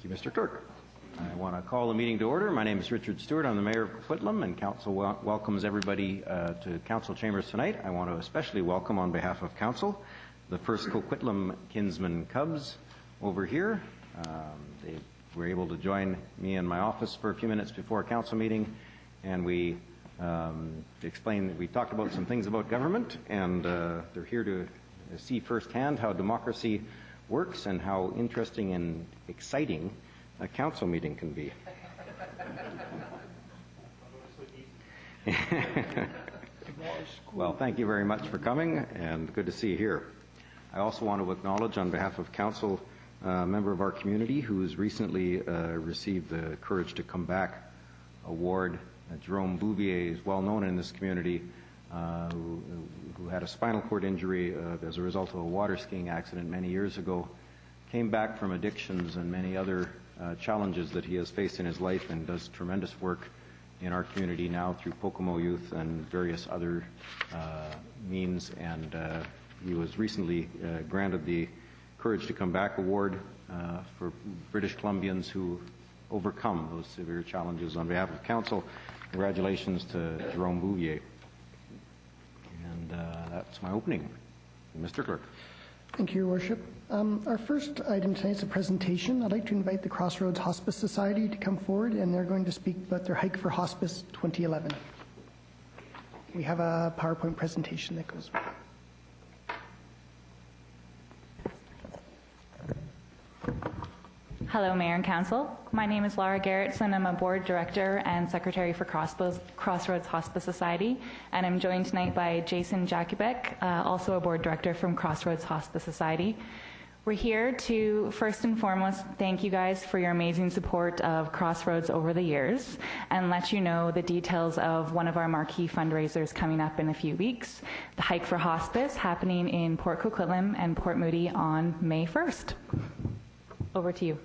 you, Mr. Clerk. I want to call the meeting to order. My name is Richard Stewart. I'm the Mayor of Coquitlam, and Council welcomes everybody to Council Chambers tonight. I want to especially welcome, on behalf of Council, the first Coquitlam Kinsman Cubs over here. They were able to join me in my office for a few minutes before a Council meeting, and we explained, we talked about some things about government, and they're here to see firsthand how democracy works and how interesting and exciting a council meeting can be. Well, thank you very much for coming, and good to see you here. I also want to acknowledge, on behalf of council, a member of our community who's recently received the Courage to Come Back award. Jerome Bouvier is well known in this community, who had a spinal cord injury as a result of a water skiing accident many years ago, came back from addictions and many other challenges that he has faced in his life, and does tremendous work in our community now through Pocomo Youth and various other means. And he was recently granted the Courage to Come Back award for British Columbians who overcome those severe challenges. On behalf of council, congratulations to Jerome Bouvier. And that's my opening. Mr. Clerk. Thank you, Your Worship. Our first item tonight is a presentation. I'd like to invite the Crossroads Hospice Society to come forward, and they're going to speak about their Hike for Hospice 2011. We have a PowerPoint presentation that goes with it. Hello, Mayor and Council. My name is Laura Gerritsen. I'm a Board Director and Secretary for Crossroads Hospice Society, and I'm joined tonight by Jason Jakubek, also a Board Director from Crossroads Hospice Society. We're here to, first and foremost, thank you guys for your amazing support of Crossroads over the years, and let you know the details of one of our marquee fundraisers coming up in a few weeks, the Hike for Hospice, happening in Port Coquitlam and Port Moody on May 1st. Over to you.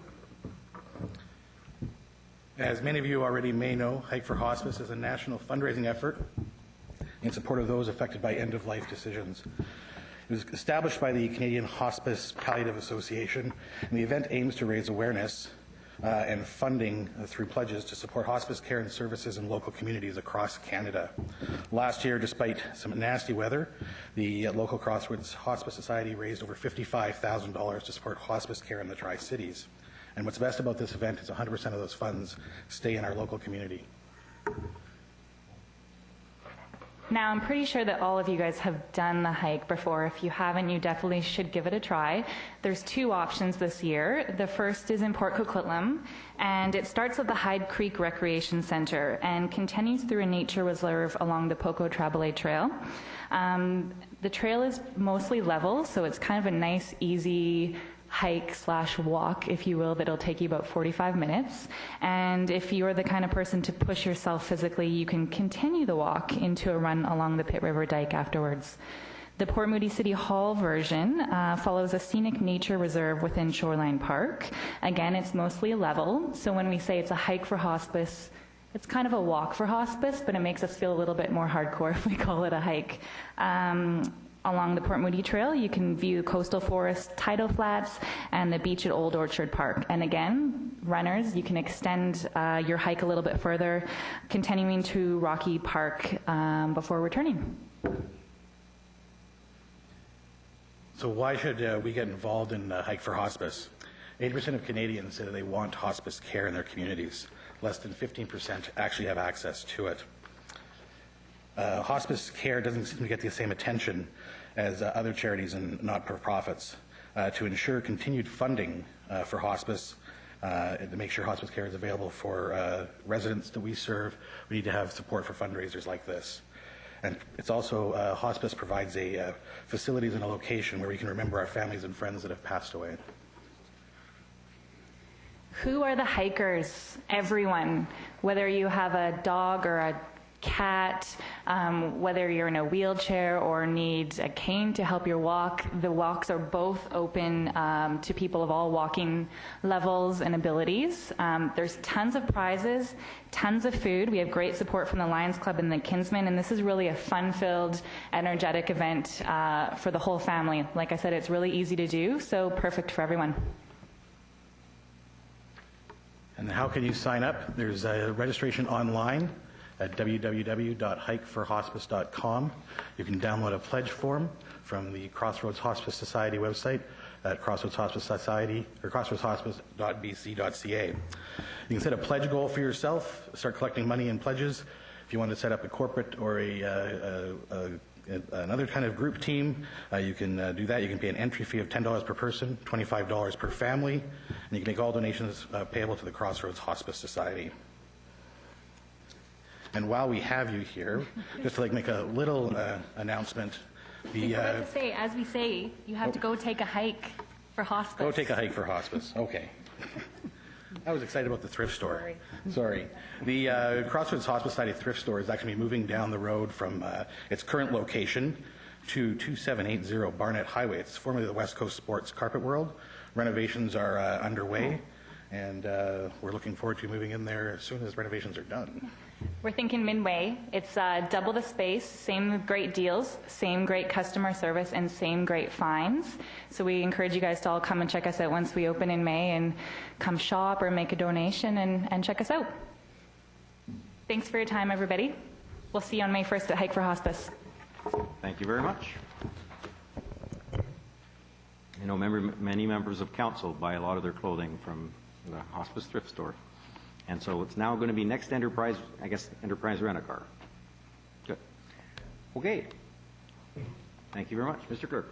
As many of you already may know, Hike for Hospice is a national fundraising effort in support of those affected by end-of-life decisions. It was established by the Canadian Hospice Palliative Association, and the event aims to raise awareness and funding through pledges to support hospice care and services in local communities across Canada. Last year, despite some nasty weather, the local Crossroads Hospice Society raised over $55,000 to support hospice care in the Tri-Cities. And what's best about this event is 100% of those funds stay in our local community. Now, I'm pretty sure that all of you guys have done the hike before. If you haven't, you definitely should give it a try. There's two options this year. The first is in Port Coquitlam, and it starts at the Hyde Creek Recreation Centre and continues through a nature reserve along the Poco Trabalay Trail. The trail is mostly level, so it's kind of a nice, easy hike / walk, if you will, that'll take you about 45 minutes. And if you're the kind of person to push yourself physically, you can continue the walk into a run along the Pitt River Dike afterwards. The Port Moody City Hall version follows a scenic nature reserve within Shoreline Park. Again, it's mostly level, so when we say it's a hike for hospice, it's kind of a walk for hospice, but it makes us feel a little bit more hardcore if we call it a hike. Along the Port Moody Trail, you can view coastal forest, tidal flats, and the beach at Old Orchard Park. And again, runners, you can extend your hike a little bit further, continuing to Rocky Park before returning. So why should we get involved in Hike for Hospice? 80% of Canadians say that they want hospice care in their communities. Less than 15% actually have access to it. Hospice care doesn't seem to get the same attention as other charities and not-for-profits. To ensure continued funding for hospice, to make sure hospice care is available for residents that we serve, we need to have support for fundraisers like this. And it's also, hospice provides a facilities and a location where we can remember our families and friends that have passed away. Who are the hikers? Everyone. Whether you have a dog or a cat, whether you're in a wheelchair or need a cane to help your walk, the walks are both open to people of all walking levels and abilities. There's tons of prizes, tons of food. We have great support from the Lions Club and the Kinsmen, and this is really a fun-filled, energetic event for the whole family. Like I said, it's really easy to do, so perfect for everyone. And how can you sign up? There's a registration online at www.hikeforhospice.com. You can download a pledge form from the Crossroads Hospice Society website at Crossroads Hospice Society or crossroadshospice.bc.ca. You can set a pledge goal for yourself, start collecting money in pledges. If you want to set up a corporate or another kind of group team, you can do that. You can pay an entry fee of $10 per person, $25 per family, and you can make all donations payable to the Crossroads Hospice Society. And while we have you here, just to make a little announcement. I forgot to say, as we say, you have to go take a hike for hospice. Go take a hike for hospice. Okay. I was excited about the thrift store. Sorry. The Crossroads Hospice Society thrift store is actually moving down the road from its current location to 2780 Barnett Highway. It's formerly the West Coast Sports Carpet World. Renovations are underway, and we're looking forward to moving in there as soon as renovations are done. We're thinking midway. It's double the space, same great deals, same great customer service, and same great finds. So we encourage you guys to all come and check us out once we open in May, and come shop or make a donation and check us out. Thanks for your time, everybody. We'll see you on May 1st at Hike for Hospice. Thank you very much. You know, many members of council buy a lot of their clothing from the hospice thrift store. And so it's now going to be next Enterprise, I guess, Enterprise Rent-A-Car. Good. Okay. Thank you very much. Mr. Clerk.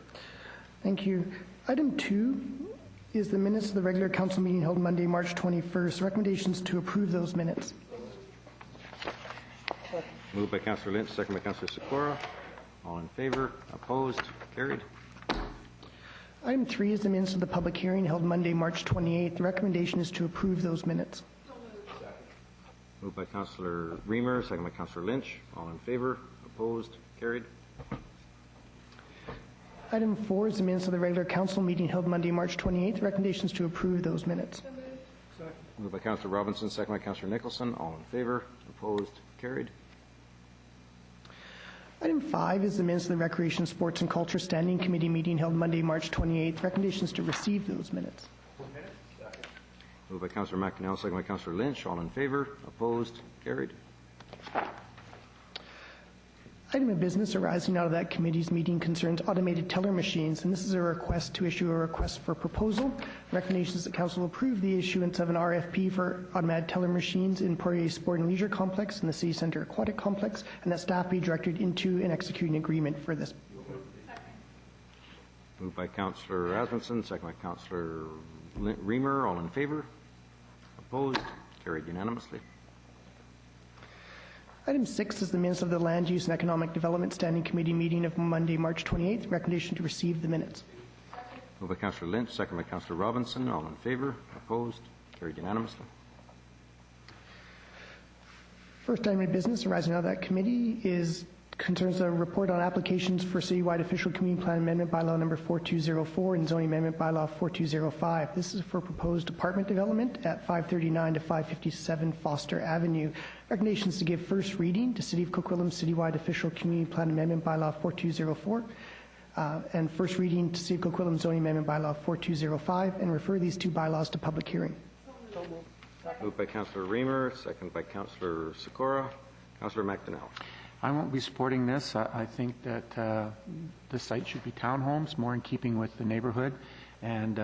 Thank you. Item 2 is the minutes of the regular council meeting held Monday, March 21st. Recommendations to approve those minutes. Moved by Councillor Lynch, second by Councillor Sikora. All in favor? Opposed? Carried. Item 3 is the minutes of the public hearing held Monday, March 28th. The recommendation is to approve those minutes. Moved by Councillor Reamer, second by Councillor Lynch. All in favor? Opposed? Carried. Item 4 is the minutes of the regular council meeting held Monday, March 28th. Recommendations to approve those minutes. Moved by Councillor Robinson, second by Councillor Nicholson. All in favor? Opposed? Carried. Item 5 is the minutes of the Recreation, Sports and Culture Standing Committee meeting held Monday, March 28th. Recommendations to receive those minutes. Moved by Councillor McNeil, second by Councillor Lynch. All in favor? Opposed? Carried. Item of business arising out of that committee's meeting concerns automated teller machines, and this is a request to issue a request for proposal. Recommendations that council approve the issuance of an RFP for automated teller machines in Poirier Sport and Leisure Complex and the City Centre Aquatic Complex, and that staff be directed into and execute an agreement for this. Moved by Councillor Rasmussen, second by Councillor Reamer. All in favor? Opposed? Carried unanimously. Item 6 is the minutes of the Land Use and Economic Development Standing Committee meeting of Monday, March 28th. Recommendation to receive the minutes. Moved by Councillor Lynch, second by Councillor Robinson. All in favor? Opposed? Carried unanimously. First item of business arising out of that committee concerns a report on applications for citywide official community plan amendment bylaw number 4204 and zoning amendment bylaw 4205. This is for proposed apartment development at 539 to 557 Foster Avenue. Recommendations to give first reading to City of Coquitlam citywide official community plan amendment bylaw 4204 and first reading to City of Coquitlam zoning amendment bylaw 4205 and refer these two bylaws to public hearing. Moved by Councillor Reamer, second by Councillor Sikora. Councillor McDonnell. I won't be supporting this. I think that the site should be townhomes, more in keeping with the neighborhood. And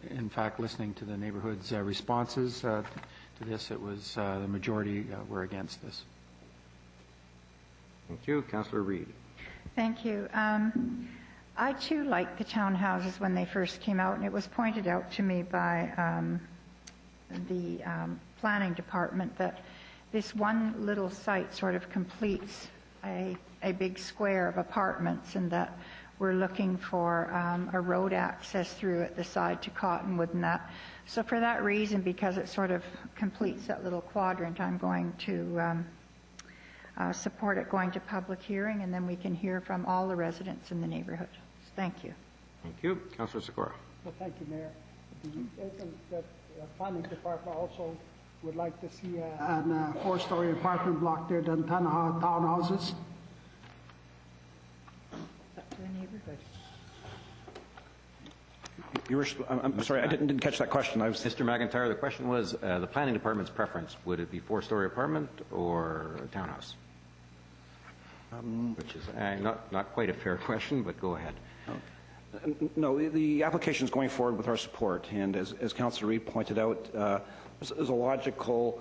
in fact, listening to the neighborhood's responses to this, it was the majority were against this. Thank you. Councillor Reid. Thank you. I too liked the townhouses when they first came out, and it was pointed out to me by the planning department that this one little site sort of completes a big square of apartments, and that we're looking for a road access through at the side to Cottonwood and that. So for that reason, because it sort of completes that little quadrant, I'm going to support it going to public hearing, and then we can hear from all the residents in the neighborhood. So thank you. Thank you. Councillor Sikora. Well, thank you, Mayor. The planning department also would like to see a 4-story apartment block there than townhouses. Up to the neighborhood. I'm sorry, I didn't catch that question. Mr. McIntyre, the question was the planning department's preference. Would it be 4-story apartment or a townhouse? Which is not quite a fair question, but go ahead. No, the application is going forward with our support, and as Councillor Reid pointed out, there's a logical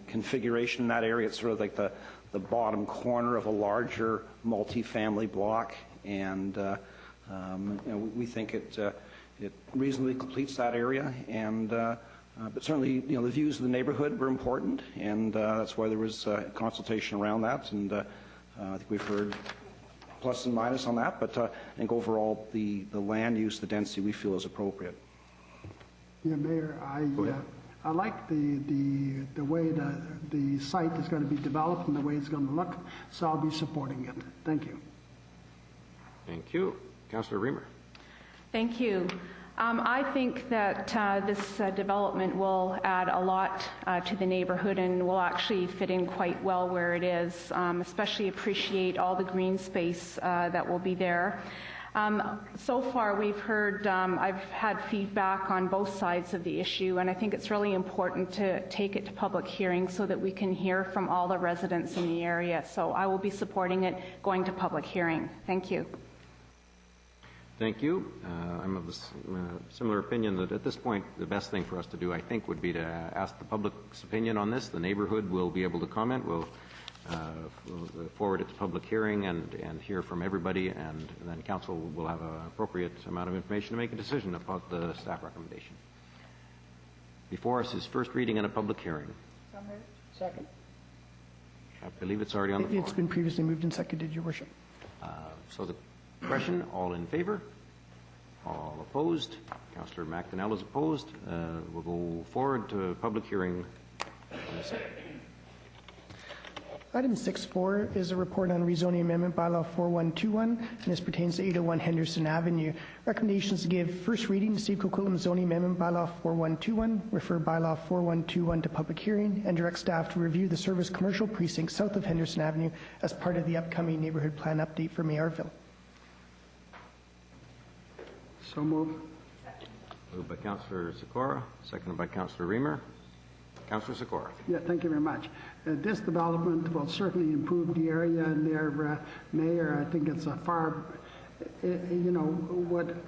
configuration in that area. It's sort of like the bottom corner of a larger multi-family block, and we think it reasonably completes that area. And but certainly, the views of the neighborhood were important, and that's why there was consultation around that. And I think we've heard plus and minus on that, but I think overall the land use, the density we feel is appropriate. Yeah, Mayor, I like the way the site is going to be developed and the way it's going to look, so I'll be supporting it. Thank you. Thank you. Councillor Reamer. Thank you. I think that this development will add a lot to the neighborhood and will actually fit in quite well where it is, especially appreciate all the green space that will be there. So far we've heard, I've had feedback on both sides of the issue, and I think it's really important to take it to public hearing so that we can hear from all the residents in the area. So I will be supporting it going to public hearing. Thank you. Thank you. I'm of a similar opinion that at this point the best thing for us to do, I think, would be to ask the public's opinion on this. The neighborhood will be able to comment. We'll forward it to public hearing and hear from everybody, and then council will have an appropriate amount of information to make a decision about the staff recommendation. Before us is first reading and a public hearing. Second. I believe it's already on the floor. It's been previously moved and seconded, Your Worship. So the question, all in favor? All opposed? Councillor McDonnell is opposed. We'll go forward to public hearing in a second. Item 6.4 is a report on rezoning amendment bylaw 4121, and this pertains to 801 Henderson Avenue. Recommendations to give first reading to Coquitlam zoning amendment bylaw 4121, refer bylaw 4121 to public hearing, and direct staff to review the service commercial precinct south of Henderson Avenue as part of the upcoming neighborhood plan update for Mayorville. So moved. Moved by Councillor Sikora, seconded by Councillor Reamer. Councillor Sikora. Yeah, thank you very much. This development will certainly improve the area, and their mayor, I think it's a far,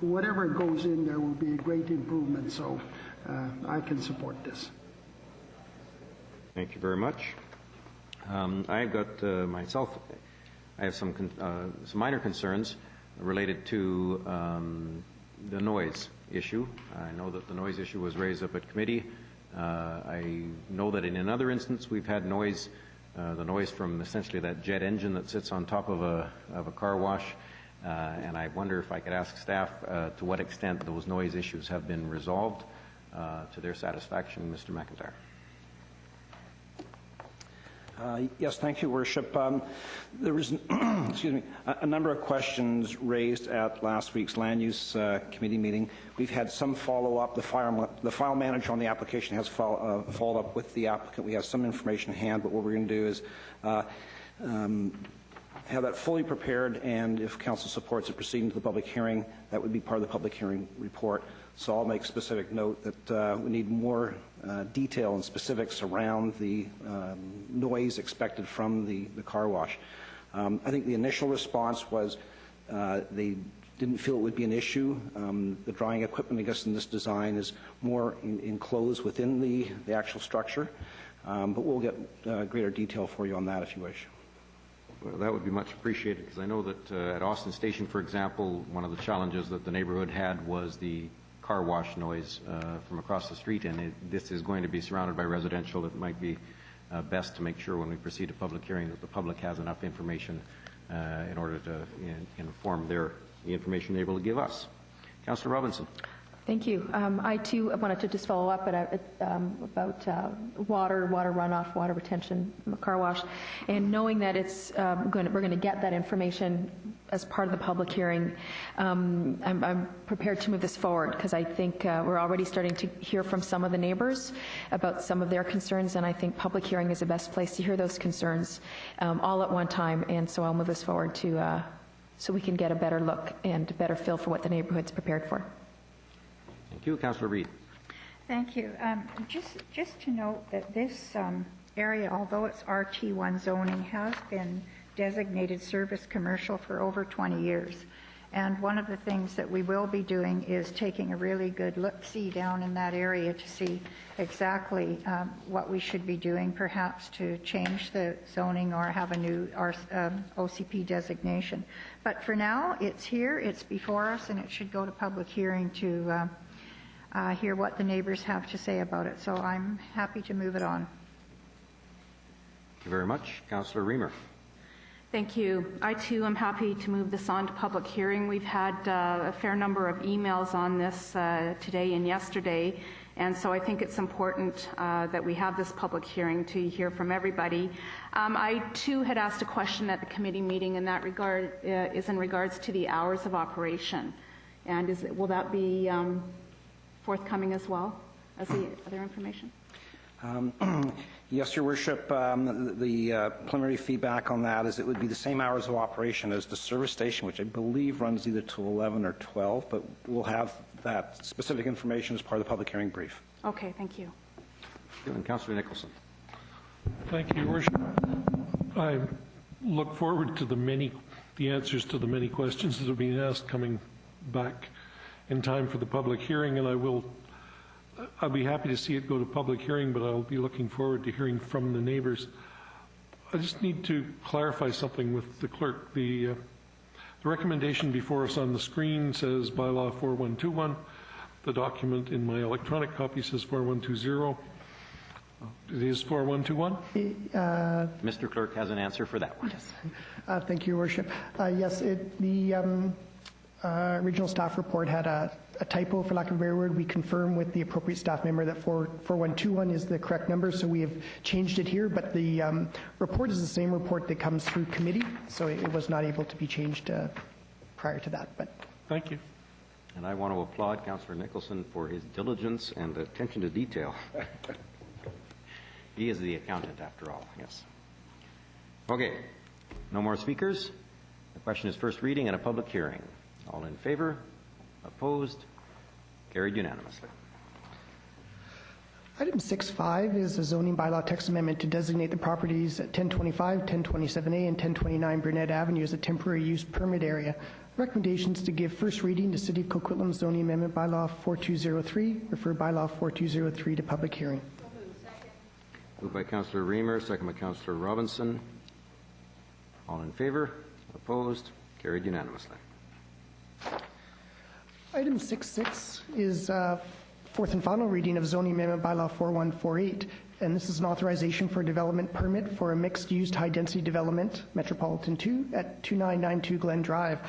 whatever goes in there will be a great improvement, so I can support this. Thank you very much. I've got myself, I have some minor concerns related to the noise issue. I know that the noise issue was raised up at committee. I know that in another instance we've had noise, the noise from essentially that jet engine that sits on top of a car wash, and I wonder if I could ask staff to what extent those noise issues have been resolved to their satisfaction. Mr. McIntyre. Yes, thank you, Worship. There was excuse me, a number of questions raised at last week's Land Use Committee meeting. We've had some follow-up. The file manager on the application has followed up with the applicant. We have some information in hand, but what we're going to do is have that fully prepared, and if council supports it proceeding to the public hearing, that would be part of the public hearing report. So I'll make specific note that we need more detail and specifics around the noise expected from the car wash. I think the initial response was they didn't feel it would be an issue. The drying equipment, I guess, in this design is more enclosed within the actual structure, but we'll get greater detail for you on that if you wish. Well, that would be much appreciated, because I know that at Austin Station, for example, one of the challenges that the neighborhood had was the car wash noise from across the street, and this is going to be surrounded by residential. It might be best to make sure when we proceed to public hearing that the public has enough information in order to inform the information they're able to give us. Councillor Robinson. Thank you. I too wanted to just follow up about water runoff, water retention, car wash, and knowing that it's we're going to get that information as part of the public hearing. I'm prepared to move this forward, because I think we're already starting to hear from some of the neighbors about some of their concerns, and I think public hearing is the best place to hear those concerns all at one time. And so I'll move this forward to so we can get a better look and a better feel for what the neighborhood's prepared for. Thank you. Councillor Reid. Thank you. Just to note that this area, although it's RT1 zoning, has been designated service commercial for over 20 years. And one of the things that we will be doing is taking a really good look-see down in that area to see exactly what we should be doing, perhaps to change the zoning or have a new OCP designation. But for now, it's here, it's before us, and it should go to public hearing to hear what the neighbors have to say about it. So I'm happy to move it on. Thank you very much. Councillor Reamer. Thank you. I, too, am happy to move this on to public hearing. We've had a fair number of emails on this today and yesterday, and so I think it's important that we have this public hearing to hear from everybody. I, too, had asked a question at the committee meeting, and that regard is in regards to the hours of operation. And will that be forthcoming as well as the other information? Yes, Your Worship. The preliminary feedback on that is it would be the same hours of operation as the service station, which I believe runs either to 11 or 12, but we'll have that specific information as part of the public hearing brief. Okay, thank you. And Councillor Nicholson. Thank you, Your Worship. I look forward to the answers to the many questions that are being asked coming back in time for the public hearing, and I'll be happy to see it go to public hearing, but I'll be looking forward to hearing from the neighbors. I just need to clarify something with the clerk. The recommendation before us on the screen says Bylaw 4121. The document in my electronic copy says 4120. It is 4121? Mr. Clerk has an answer for that one. Yes. Thank you, Your Worship. Yes, the original staff report had a typo, for lack of a better word. We confirm with the appropriate staff member that 4121 is the correct number, so we have changed it here, but the report is the same report that comes through committee, so it was not able to be changed prior to that. But thank you. And I want to applaud Councillor Nicholson for his diligence and attention to detail. He is the accountant, after all, yes. Okay, no more speakers. The question is first reading and a public hearing. All in favor? Opposed? Carried unanimously. Item 6.5 is a zoning bylaw text amendment to designate the properties at 1025, 1027A, and 1029 Brunette Avenue as a temporary use permit area. Recommendations to give first reading to City of Coquitlam zoning amendment bylaw 4203, refer bylaw 4203 to public hearing. Moved by Councillor Reamer, second by Councillor Robinson. All in favor? Opposed? Carried unanimously. Item 6.6 is fourth and final reading of zoning amendment bylaw 4148, and this is an authorization for a development permit for a mixed-use high-density development, Metropolitan 2, at 2992 Glen Drive.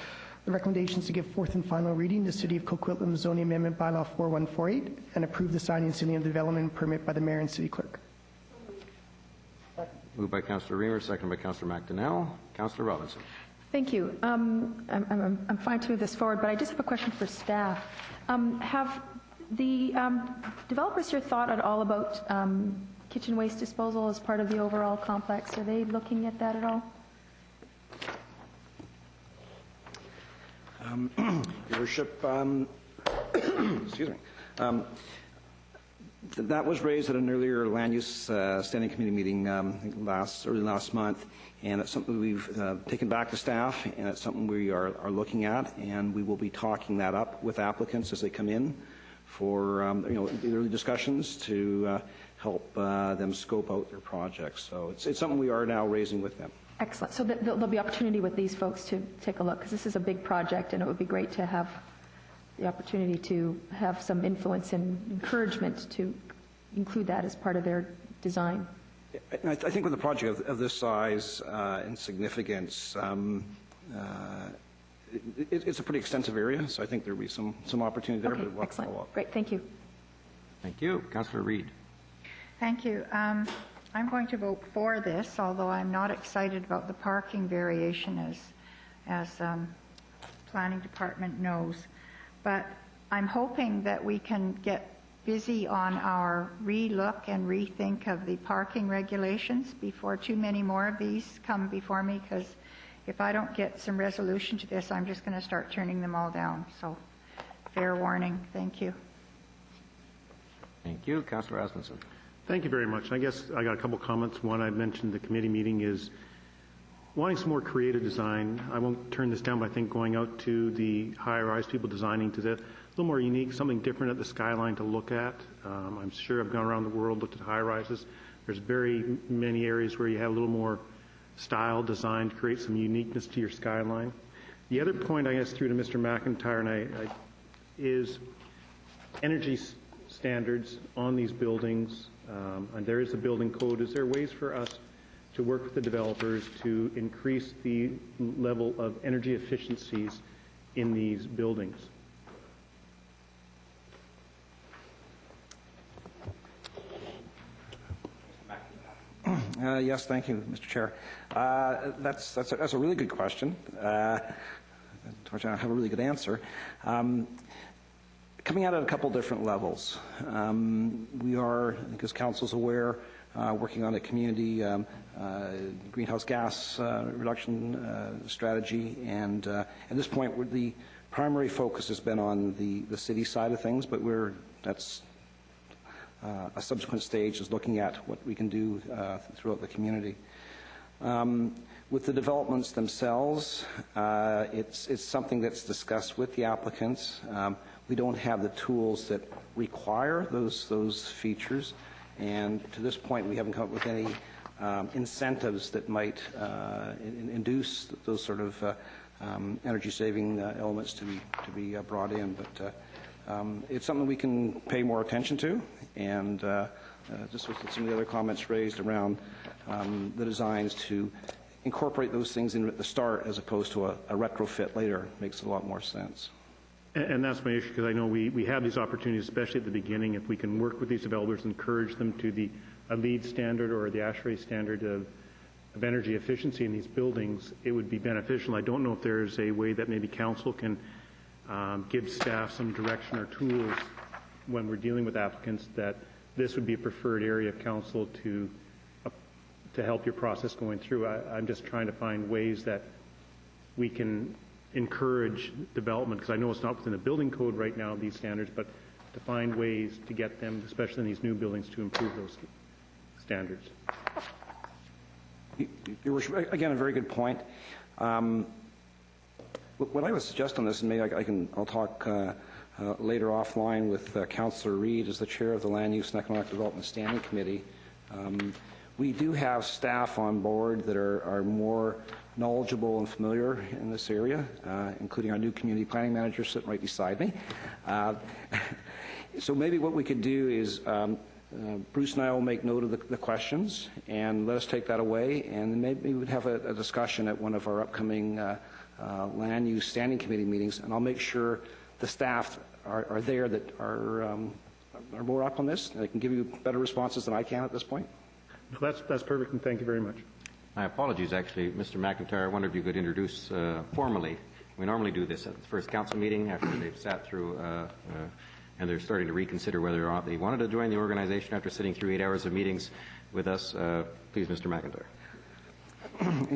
The recommendation is to give fourth and final reading to City of Coquitlam zoning amendment bylaw 4148 and approve the signing and sealing of the development permit by the mayor and city clerk. Moved by Councillor Reamer, second by Councillor McDonnell. Councillor Robinson. Thank you. I'm fine to move this forward, but I just have a question for staff. Have the developers here thought at all about kitchen waste disposal as part of the overall complex? Are they looking at that at all? Your Worship, excuse me. That was raised at an earlier land use standing committee meeting early last month, and it's something we've taken back to staff, and it's something we are looking at, and we will be talking that up with applicants as they come in for the early discussions to help them scope out their projects. So it's something we are now raising with them. Excellent. So there'll be opportunity with these folks to take a look, because this is a big project, and it would be great to have the opportunity to have some influence and encouragement to include that as part of their design. I think with a project of this size and significance, it's a pretty extensive area, so I think there will be some opportunity there. Okay, but we'll excellent. follow up. Great, thank you. Thank you. Councillor Reid. Thank you. I'm going to vote for this, although I'm not excited about the parking variation, as Planning Department knows. But I'm hoping that we can get busy on our re-look and rethink of the parking regulations before too many more of these come before me, because if I don't get some resolution to this, I'm just going to start turning them all down. So fair warning. Thank you. Thank you. Councillor Asmussen. Thank you very much. I guess I got a couple comments. One, I mentioned the committee meeting is wanting some more creative design. I won't turn this down, but I think going out to the high-rise people designing to the, a little more unique, something different at the skyline to look at. I'm sure I've gone around the world, looked at high-rises. There's very many areas where you have a little more style design to create some uniqueness to your skyline. The other point, I guess, through to Mr. McIntyre, and is energy standards on these buildings. And there is a building code. Is there ways for us to work with the developers to increase the level of energy efficiencies in these buildings? Yes, thank you, Mr. Chair. That's a really good question. To which I have a really good answer. Coming at it at a couple different levels. We are, I think as Council's aware, working on a community greenhouse gas reduction strategy, and at this point the primary focus has been on the city side of things, but that's a subsequent stage is looking at what we can do throughout the community. With the developments themselves, it's something that's discussed with the applicants. We don't have the tools that require those features, and to this point we haven't come up with any incentives that might induce those sort of energy-saving elements to be brought in. But it's something we can pay more attention to, and just with some of the other comments raised around the designs to incorporate those things in at the start as opposed to a retrofit later makes a lot more sense. And that's my issue, because I know we have these opportunities, especially at the beginning, if we can work with these developers, encourage them to a LEED standard or the ASHRAE standard of energy efficiency in these buildings, it would be beneficial. I don't know if there's a way that maybe council can give staff some direction or tools when we're dealing with applicants that this would be a preferred area of council to help your process going through. I'm just trying to find ways that we can encourage development, because I know it's not within the building code right now, these standards, but to find ways to get them, especially in these new buildings, to improve those standards. You were, again, a very good point. What I would suggest on this, and maybe I'll talk later offline with Councillor Reid as the chair of the Land Use and Economic Development Standing Committee. We do have staff on board that are more knowledgeable and familiar in this area, including our new community planning manager sitting right beside me. So maybe what we could do is Bruce and I will make note of the questions and let us take that away, and then maybe we'd have a discussion at one of our upcoming land use standing committee meetings, and I'll make sure the staff are there that are more up on this. They can give you better responses than I can at this point. That's perfect, and thank you very much. My apologies, actually, Mr. McIntyre. I wonder if you could introduce formally. We normally do this at the first council meeting after they've sat through and they're starting to reconsider whether or not they wanted to join the organization after sitting through 8 hours of meetings with us. Please, Mr. McIntyre.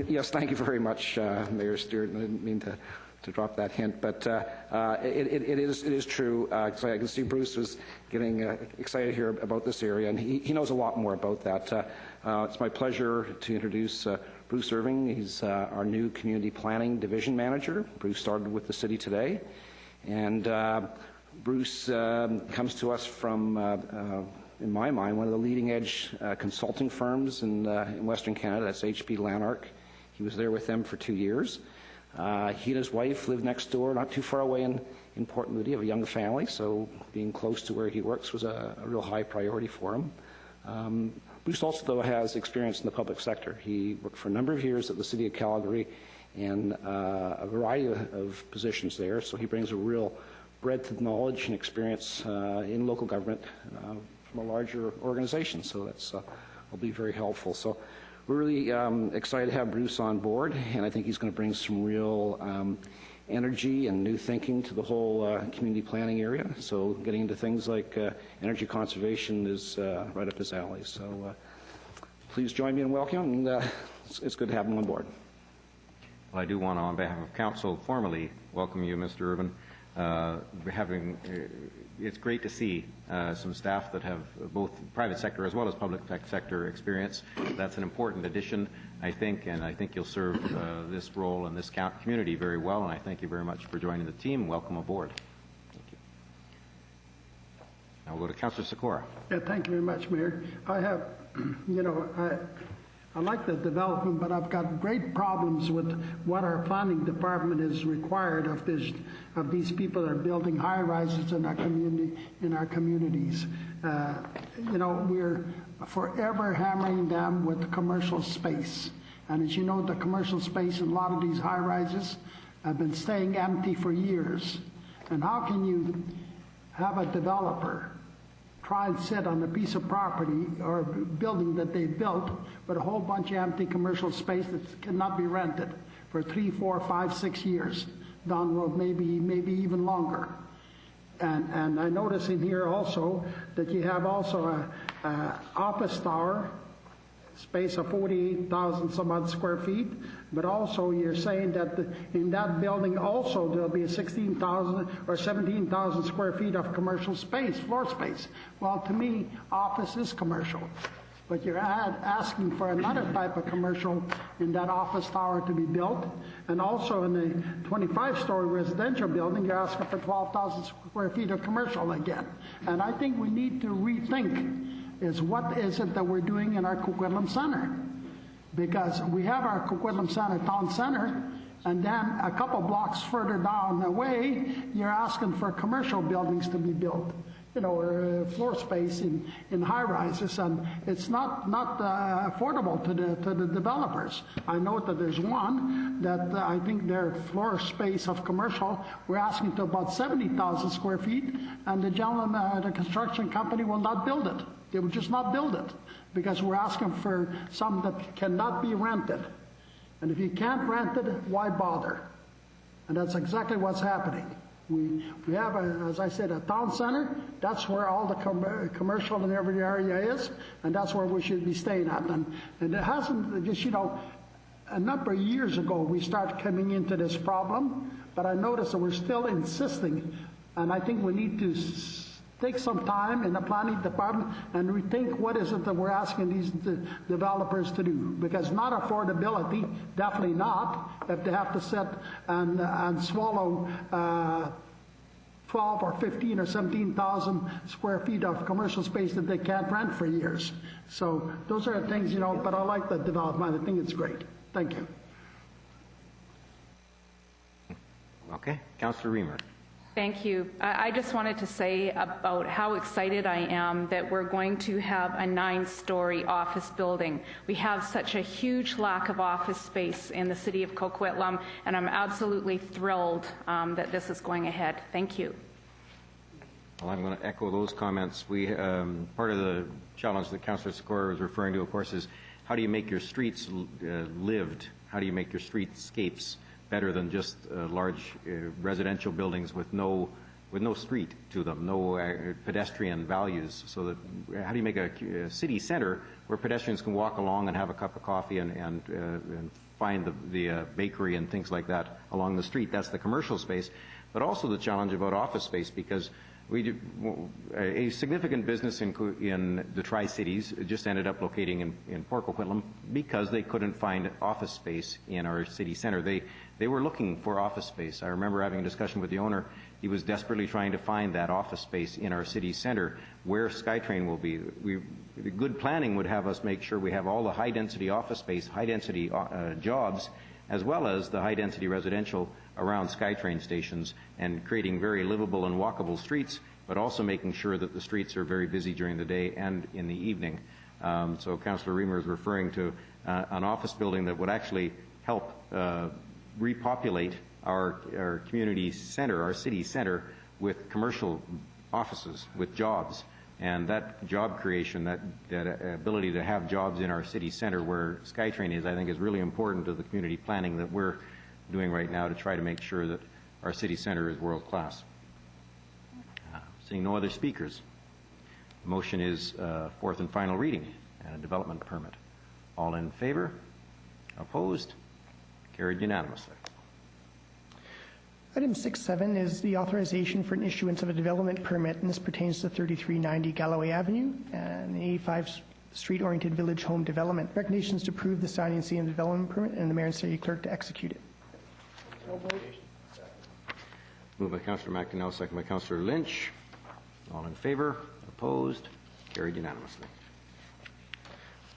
Yes, thank you very much, Mayor Stewart. I didn't mean to drop that hint, but it is true. I can see Bruce was getting excited here about this area, and he knows a lot more about that. It's my pleasure to introduce Bruce Irving. He's our new Community Planning Division Manager. Bruce started with the city today, and Bruce comes to us from, in my mind, one of the leading-edge consulting firms in Western Canada. That's HP Lanark. He was there with them for 2 years. He and his wife live next door, not too far away in Port Moody, have a young family, so being close to where he works was a real high priority for him. Bruce also, though, has experience in the public sector. He worked for a number of years at the City of Calgary in a variety of positions there, so he brings a real breadth of knowledge and experience in local government from a larger organization, so that's will be very helpful. So we're really excited to have Bruce on board, and I think he's going to bring some real energy and new thinking to the whole community planning area. So getting into things like energy conservation is right up his alley. So please join me in welcoming, and it's good to have him on board. Well, I do want to, on behalf of council, formally welcome you, Mr. Irvin. it's great to see some staff that have both private sector as well as public sector experience. That's an important addition, I think, and I think you'll serve this role in this community very well, and I thank you very much for joining the team. Welcome aboard. Thank you. Now we'll go to Councillor Sikora. Yeah, thank you very much, Mayor. I have, I like the development, but I've got great problems with what our planning department is required of these people that are building high rises in our communities. We're forever hammering them with commercial space. And as you know, the commercial space in a lot of these high rises have been staying empty for years. And how can you have a developer try and sit on a piece of property or building that they built with a whole bunch of empty commercial space that cannot be rented for 3, 4, 5, 6 years down the road, maybe even longer. And I notice in here also that you have also a office tower, space of 48,000 some odd square feet, but also you're saying that in that building also there'll be a 16,000 or 17,000 square feet of commercial space, floor space. Well, to me, office is commercial, but you're asking for another type of commercial in that office tower to be built, and also in the 25-story residential building, you're asking for 12,000 square feet of commercial again. And I think we need to rethink is what is it that we're doing in our Coquitlam Center? Because we have our Coquitlam Center, town center, and then a couple blocks further down the way, you're asking for commercial buildings to be built, or floor space in high rises, and it's not affordable to the developers. I know that there's one that I think their floor space of commercial, we're asking to about 70,000 square feet, and the gentleman, the construction company will not build it. They will just not build it because we're asking for some that cannot be rented. And if you can't rent it, why bother? And that's exactly what's happening. We have, as I said, a town center. That's where all the commercial in every area is, and that's where we should be staying at. And it hasn't just, a number of years ago we started coming into this problem, but I noticed that we're still insisting, and I think we need to take some time in the planning department and rethink what is it that we're asking these developers to do. Because not affordability, definitely not, if they have to sit and swallow 12 or 15 or 17,000 square feet of commercial space that they can't rent for years. So those are things, but I like the development. I think it's great. Thank you. Okay. Councillor Reamer. Thank you. I just wanted to say about how excited I am that we're going to have a 9-story office building. We have such a huge lack of office space in the city of Coquitlam, and I'm absolutely thrilled that this is going ahead. Thank you. Well, I'm going to echo those comments. We part of the challenge that Councillor Sikora was referring to, of course, is how do you make your streets lived? How do you make your streetscapes better than just large residential buildings with no street to them, no pedestrian values? So that how do you make a city center where pedestrians can walk along and have a cup of coffee and find the bakery and things like that along the street? That's the commercial space, but also the challenge about office space, because a significant business in the Tri-Cities just ended up locating in Port Coquitlam because they couldn't find office space in our city center. They were looking for office space. I remember having a discussion with the owner. He was desperately trying to find that office space in our city center where SkyTrain will be. Good planning would have us make sure we have all the high-density office space, high-density jobs, as well as the high-density residential around SkyTrain stations, and creating very livable and walkable streets, but also making sure that the streets are very busy during the day and in the evening. So Councillor Reamer is referring to an office building that would actually help repopulate our community center, our city center, with commercial offices, with jobs. And that job creation, that ability to have jobs in our city center where SkyTrain is, I think is really important to the community planning that we're doing right now to try to make sure that our city center is world class. Seeing no other speakers, the motion is fourth and final reading and a development permit. All in favor? Opposed? Carried unanimously. Item 6.7 is the authorization for an issuance of a development permit, and this pertains to 3390 Galloway Avenue and the 85 street-oriented village home development. Recommendations to approve the signing and sealing of the development permit and the mayor and city clerk to execute it. Moved by Councillor McDonnell, second by Councillor Lynch. All in favor? Opposed? Carried unanimously.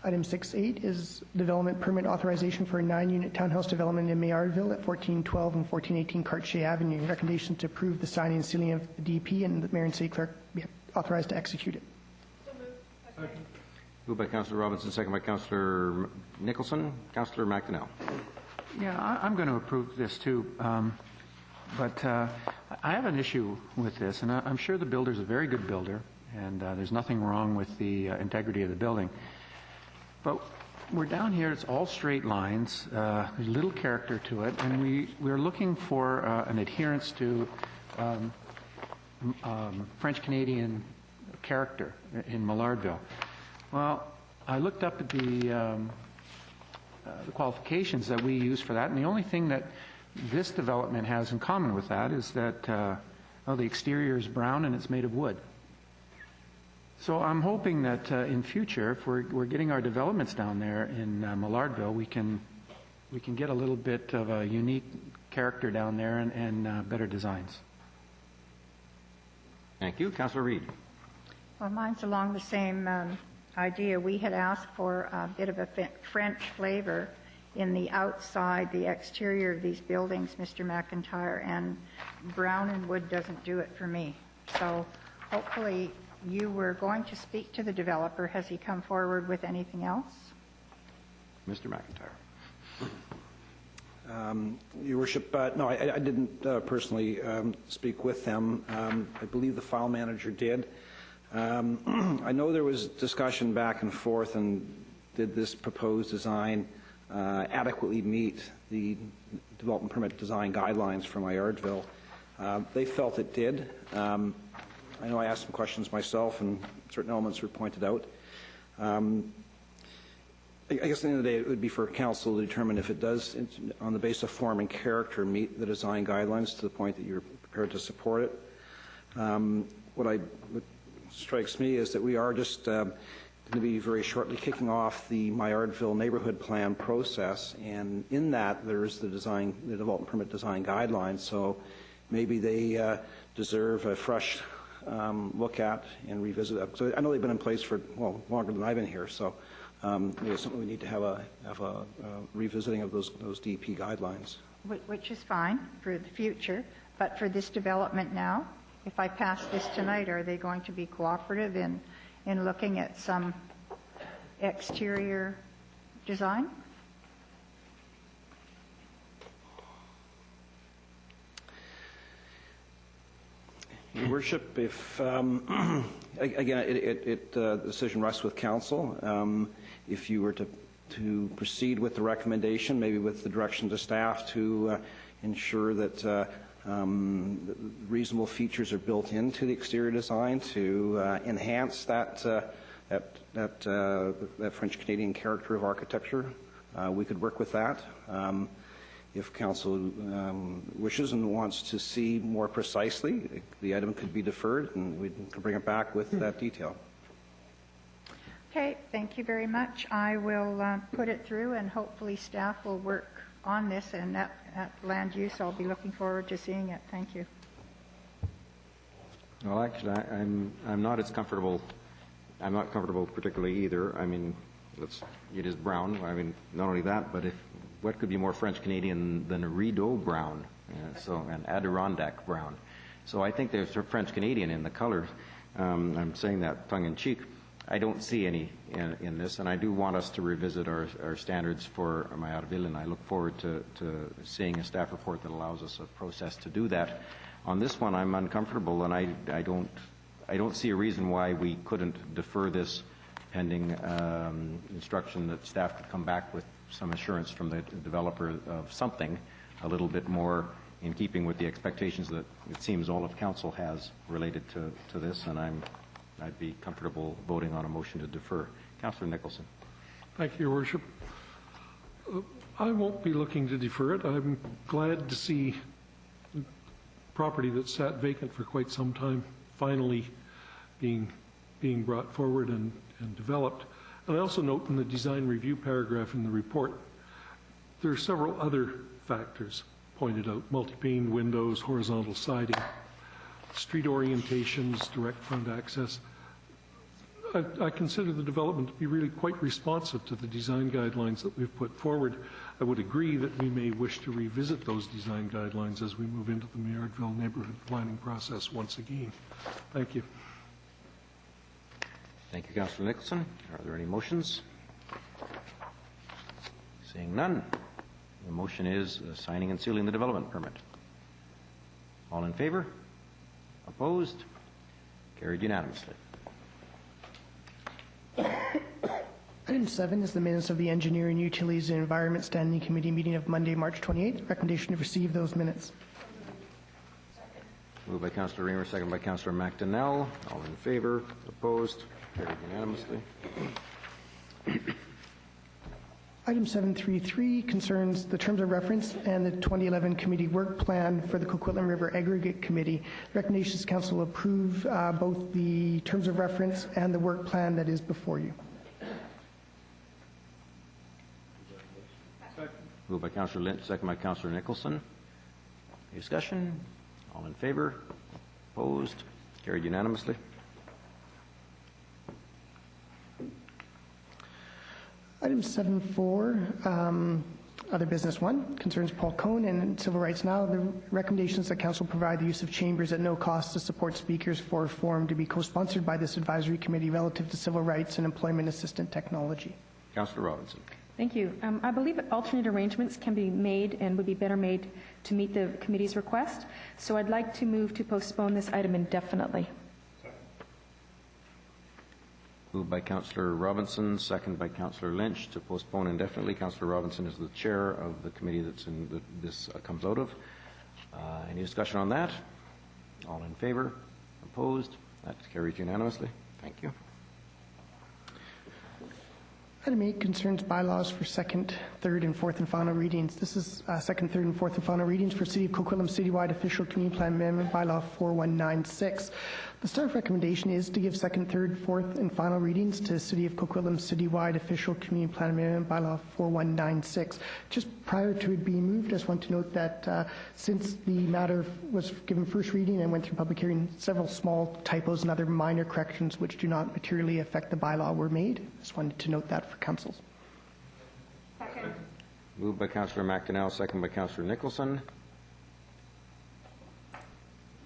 Item 6.8 is development permit authorization for a 9-unit townhouse development in Maillardville at 1412 and 1418 Cartier Avenue. Recommendation to approve the signing and sealing of the DP and the mayor and city clerk be authorized to execute it. Moved by Councillor Robinson, second by Councillor Nicholson. Councillor McDonnell. Yeah, I'm going to approve this too. But I have an issue with this, and I'm sure the builder's a very good builder, and there's nothing wrong with the integrity of the building. But we're down here, it's all straight lines, there's little character to it, and we're looking for an adherence to French-Canadian character in Maillardville. Well, I looked up at the qualifications that we use for that, and the only thing that this development has in common with that is that the exterior is brown and it's made of wood. So I'm hoping that in future, if we're getting our developments down there in Maillardville, we can get a little bit of a unique character down there and better designs. Thank you. Councillor Reid. Well, mine's along the same idea. We had asked for a bit of a French flavor in the outside, the exterior of these buildings, Mr. McIntyre, and brown and wood doesn't do it for me. So hopefully you were going to speak to the developer. Has he come forward with anything else? Mr. McIntyre. Your Worship, no, I didn't personally speak with them. I believe the file manager did. I know there was discussion back and forth, and did this proposed design adequately meet the development permit design guidelines for Maillardville. They felt it did. I know I asked some questions myself, and certain elements were pointed out. I guess at the end of the day, it would be for council to determine if it does, on the basis of form and character, meet the design guidelines to the point that you're prepared to support it. What strikes me is that we are just going to be very shortly kicking off the Maillardville neighborhood plan process, and in that there's the development permit design guidelines. So maybe they deserve a fresh look at and revisit that. So I know they've been in place for longer than I've been here. So it's something we need to have a revisiting of those DP guidelines. Which is fine for the future, but for this development now, if I pass this tonight, are they going to be cooperative in looking at some exterior design? Your Worship, if again, the decision rests with council. If you were to proceed with the recommendation, maybe with the direction to staff to ensure that reasonable features are built into the exterior design to enhance that French-Canadian character of architecture, we could work with that. If council wishes and wants to see more precisely, the item could be deferred and we can bring it back with that detail. Okay, thank you very much. I will put it through, and hopefully staff will work on this, and that land use, I'll be looking forward to seeing it. Thank you. Well, actually, I'm not as comfortable. I'm not comfortable particularly either. I mean, it is brown. I mean, not only that, but what could be more French Canadian than a Rideau brown, an Adirondack brown. So I think there's French Canadian in the colors. I'm saying that tongue in cheek. I don't see any in this, and I do want us to revisit our standards for Maillardville, and I look forward to seeing a staff report that allows us a process to do that. On this one, I'm uncomfortable, and I don't see a reason why we couldn't defer this pending instruction that staff could come back with some assurance from the developer of something a little bit more in keeping with the expectations that it seems all of council has related to this, and I'd be comfortable voting on a motion to defer. Councillor Nicholson. Thank you, Your Worship. I won't be looking to defer it. I'm glad to see property that sat vacant for quite some time finally being brought forward and developed. And I also note in the design review paragraph in the report, there are several other factors pointed out: multi-pane windows, horizontal siding, street orientations, direct front access. I consider the development to be really quite responsive to the design guidelines that we've put forward. I would agree that we may wish to revisit those design guidelines as we move into the Maillardville neighborhood planning process once again. Thank you. Thank you, Councillor Nicholson. Are there any motions? Seeing none, the motion is signing and sealing the development permit. All in favor? Opposed? Carried unanimously. Item 7 is the minutes of the Engineering, Utilities and Environment Standing Committee meeting of Monday, March 28th. Recommendation to receive those minutes. Moved by Councillor Reamer, second by Councillor McDonnell. All in favor? Opposed? Carried unanimously. Item 7.3.3 concerns the terms of reference and the 2011 committee work plan for the Coquitlam River Aggregate Committee. Recommendations council approve both the terms of reference and the work plan that is before you. Moved by Councillor Lynch, second by Councillor Nicholson. Any discussion? All in favor? Opposed? Carried unanimously. Item 7.4, other business 1, concerns Paul Caune and Civil Rights Now. The recommendations that council provide the use of chambers at no cost to support speakers for a forum to be co-sponsored by this advisory committee relative to civil rights and employment assistant technology. Councillor Robinson. Thank you. I believe that alternate arrangements can be made and would be better made to meet the committee's request. So I'd like to move to postpone this item indefinitely. Moved by Councillor Robinson, second by Councillor Lynch to postpone indefinitely. Councillor Robinson is the chair of the committee that's in this comes out of. Any discussion on that? All in favor? Opposed? That's carried unanimously. Thank you. Item 8 concerns bylaws for second, third, and fourth and final readings. This is second, third, and fourth and final readings for City of Coquitlam Citywide Official Community Plan Amendment Bylaw 4196. The staff recommendation is to give second, third, fourth, and final readings to City of Coquitlam Citywide Official Community Plan Amendment Bylaw 4196. Just prior to it being moved, I just want to note that since the matter was given first reading and went through public hearing, several small typos and other minor corrections which do not materially affect the bylaw were made. Just wanted to note that for council. Second. Moved by Councillor McDonnell, second by Councillor Nicholson.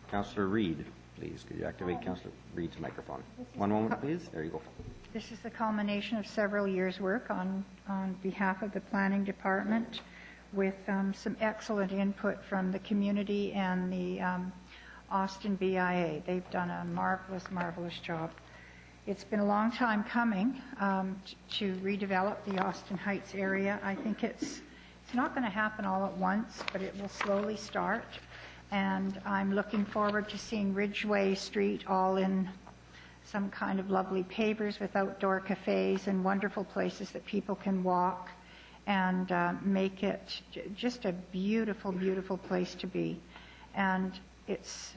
Councillor Reid, please. Could you activate Councillor Reid's microphone? One moment, please. There you go. This is the culmination of several years' work on behalf of the planning department with some excellent input from the community and the Austin BIA. They've done a marvelous, marvelous job. It's been a long time coming to redevelop the Austin Heights area. I think it's not going to happen all at once, but it will slowly start. And I'm looking forward to seeing Ridgeway Street all in some kind of lovely pavers with outdoor cafes and wonderful places that people can walk and make it just a beautiful, beautiful place to be. And it's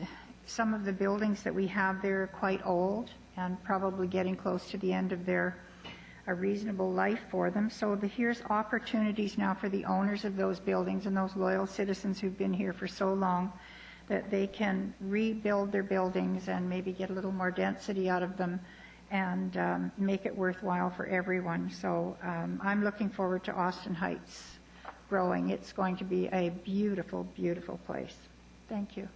some of the buildings that we have there are quite old and probably getting close to the end of a reasonable life for them. So here's opportunities now for the owners of those buildings and those loyal citizens who've been here for so long that they can rebuild their buildings and maybe get a little more density out of them and make it worthwhile for everyone. So I'm looking forward to Austin Heights growing. It's going to be a beautiful, beautiful place. Thank you.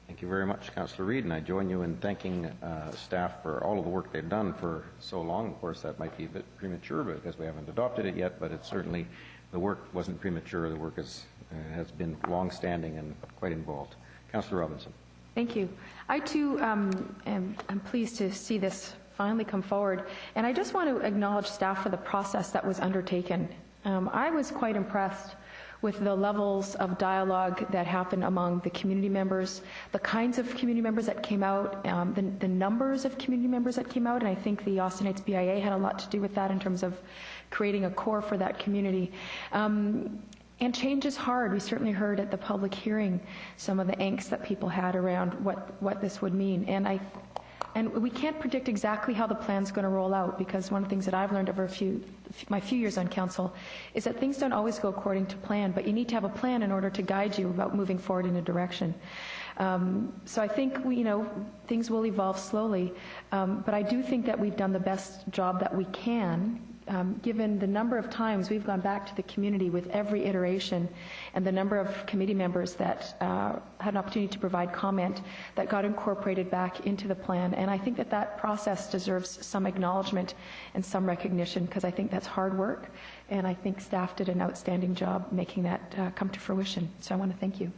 Thank you very much, Councillor Reid, and I join you in thanking staff for all of the work they've done for so long. Of course, that might be a bit premature because we haven't adopted it yet, but it's certainly, the work wasn't premature. The work has been long-standing and quite involved. Councillor Robinson. Thank you. I, too, am pleased to see this finally come forward, and I just want to acknowledge staff for the process that was undertaken. I was quite impressed with the levels of dialogue that happened among the community members, the kinds of community members that came out, the numbers of community members that came out, and I think the Austin Heights BIA had a lot to do with that in terms of creating a core for that community. And change is hard. We certainly heard at the public hearing some of the angst that people had around what this would mean. And we can't predict exactly how the plan's going to roll out, because one of the things that I've learned over my few years on council is that things don't always go according to plan, but you need to have a plan in order to guide you about moving forward in a direction. So I think things will evolve slowly, but I do think that we've done the best job that we can, given the number of times we've gone back to the community with every iteration and the number of committee members that had an opportunity to provide comment that got incorporated back into the plan. And I think that process deserves some acknowledgement and some recognition, because I think that's hard work, and I think staff did an outstanding job making that come to fruition. So I want to thank you.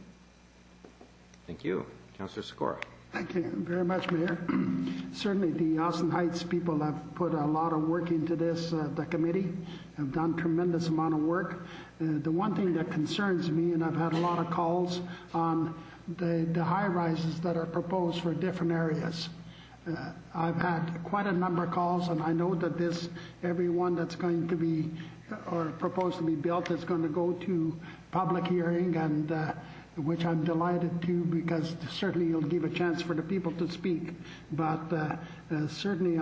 Thank you. Councillor Sikora. Thank you very much, Mayor. Certainly the Austin Heights people have put a lot of work into this. The committee have done a tremendous amount of work. The one thing that concerns me, and I've had a lot of calls on the high-rises that are proposed for different areas. I've had quite a number of calls, and I know that every one that's going to be or proposed to be built is going to go to public hearing, and which I'm delighted to, because certainly you'll give a chance for the people to speak. But certainly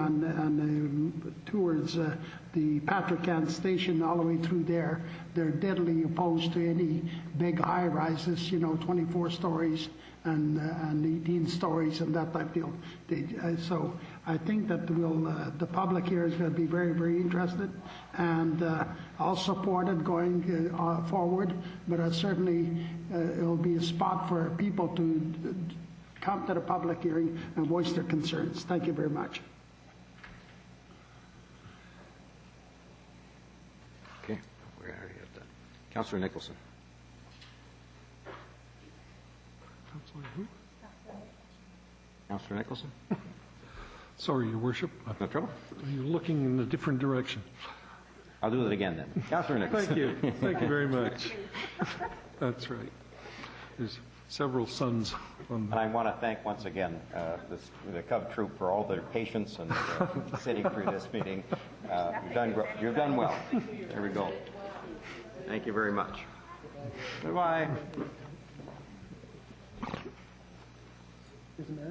towards the Patrick Station all the way through there, they're deadly opposed to any big high-rises, 24 stories and 18 stories and that type of deal. So I think that the public here is going to be very, very interested, and I'll support it going forward, but certainly it'll be a spot for people to come to the public hearing and voice their concerns. Thank you very much. Okay, we're already at that. Councillor Nicholson. Councillor Nicholson. Sorry, Your Worship. No trouble. You're looking in a different direction. I'll do it again then. Councillor Nicholson. Thank you. Thank you very much. That's right. There's several sons on And I want to thank once again the Cub Troop for all their patience and sitting through this meeting. You've done well. There we go. Thank you very much. Goodbye.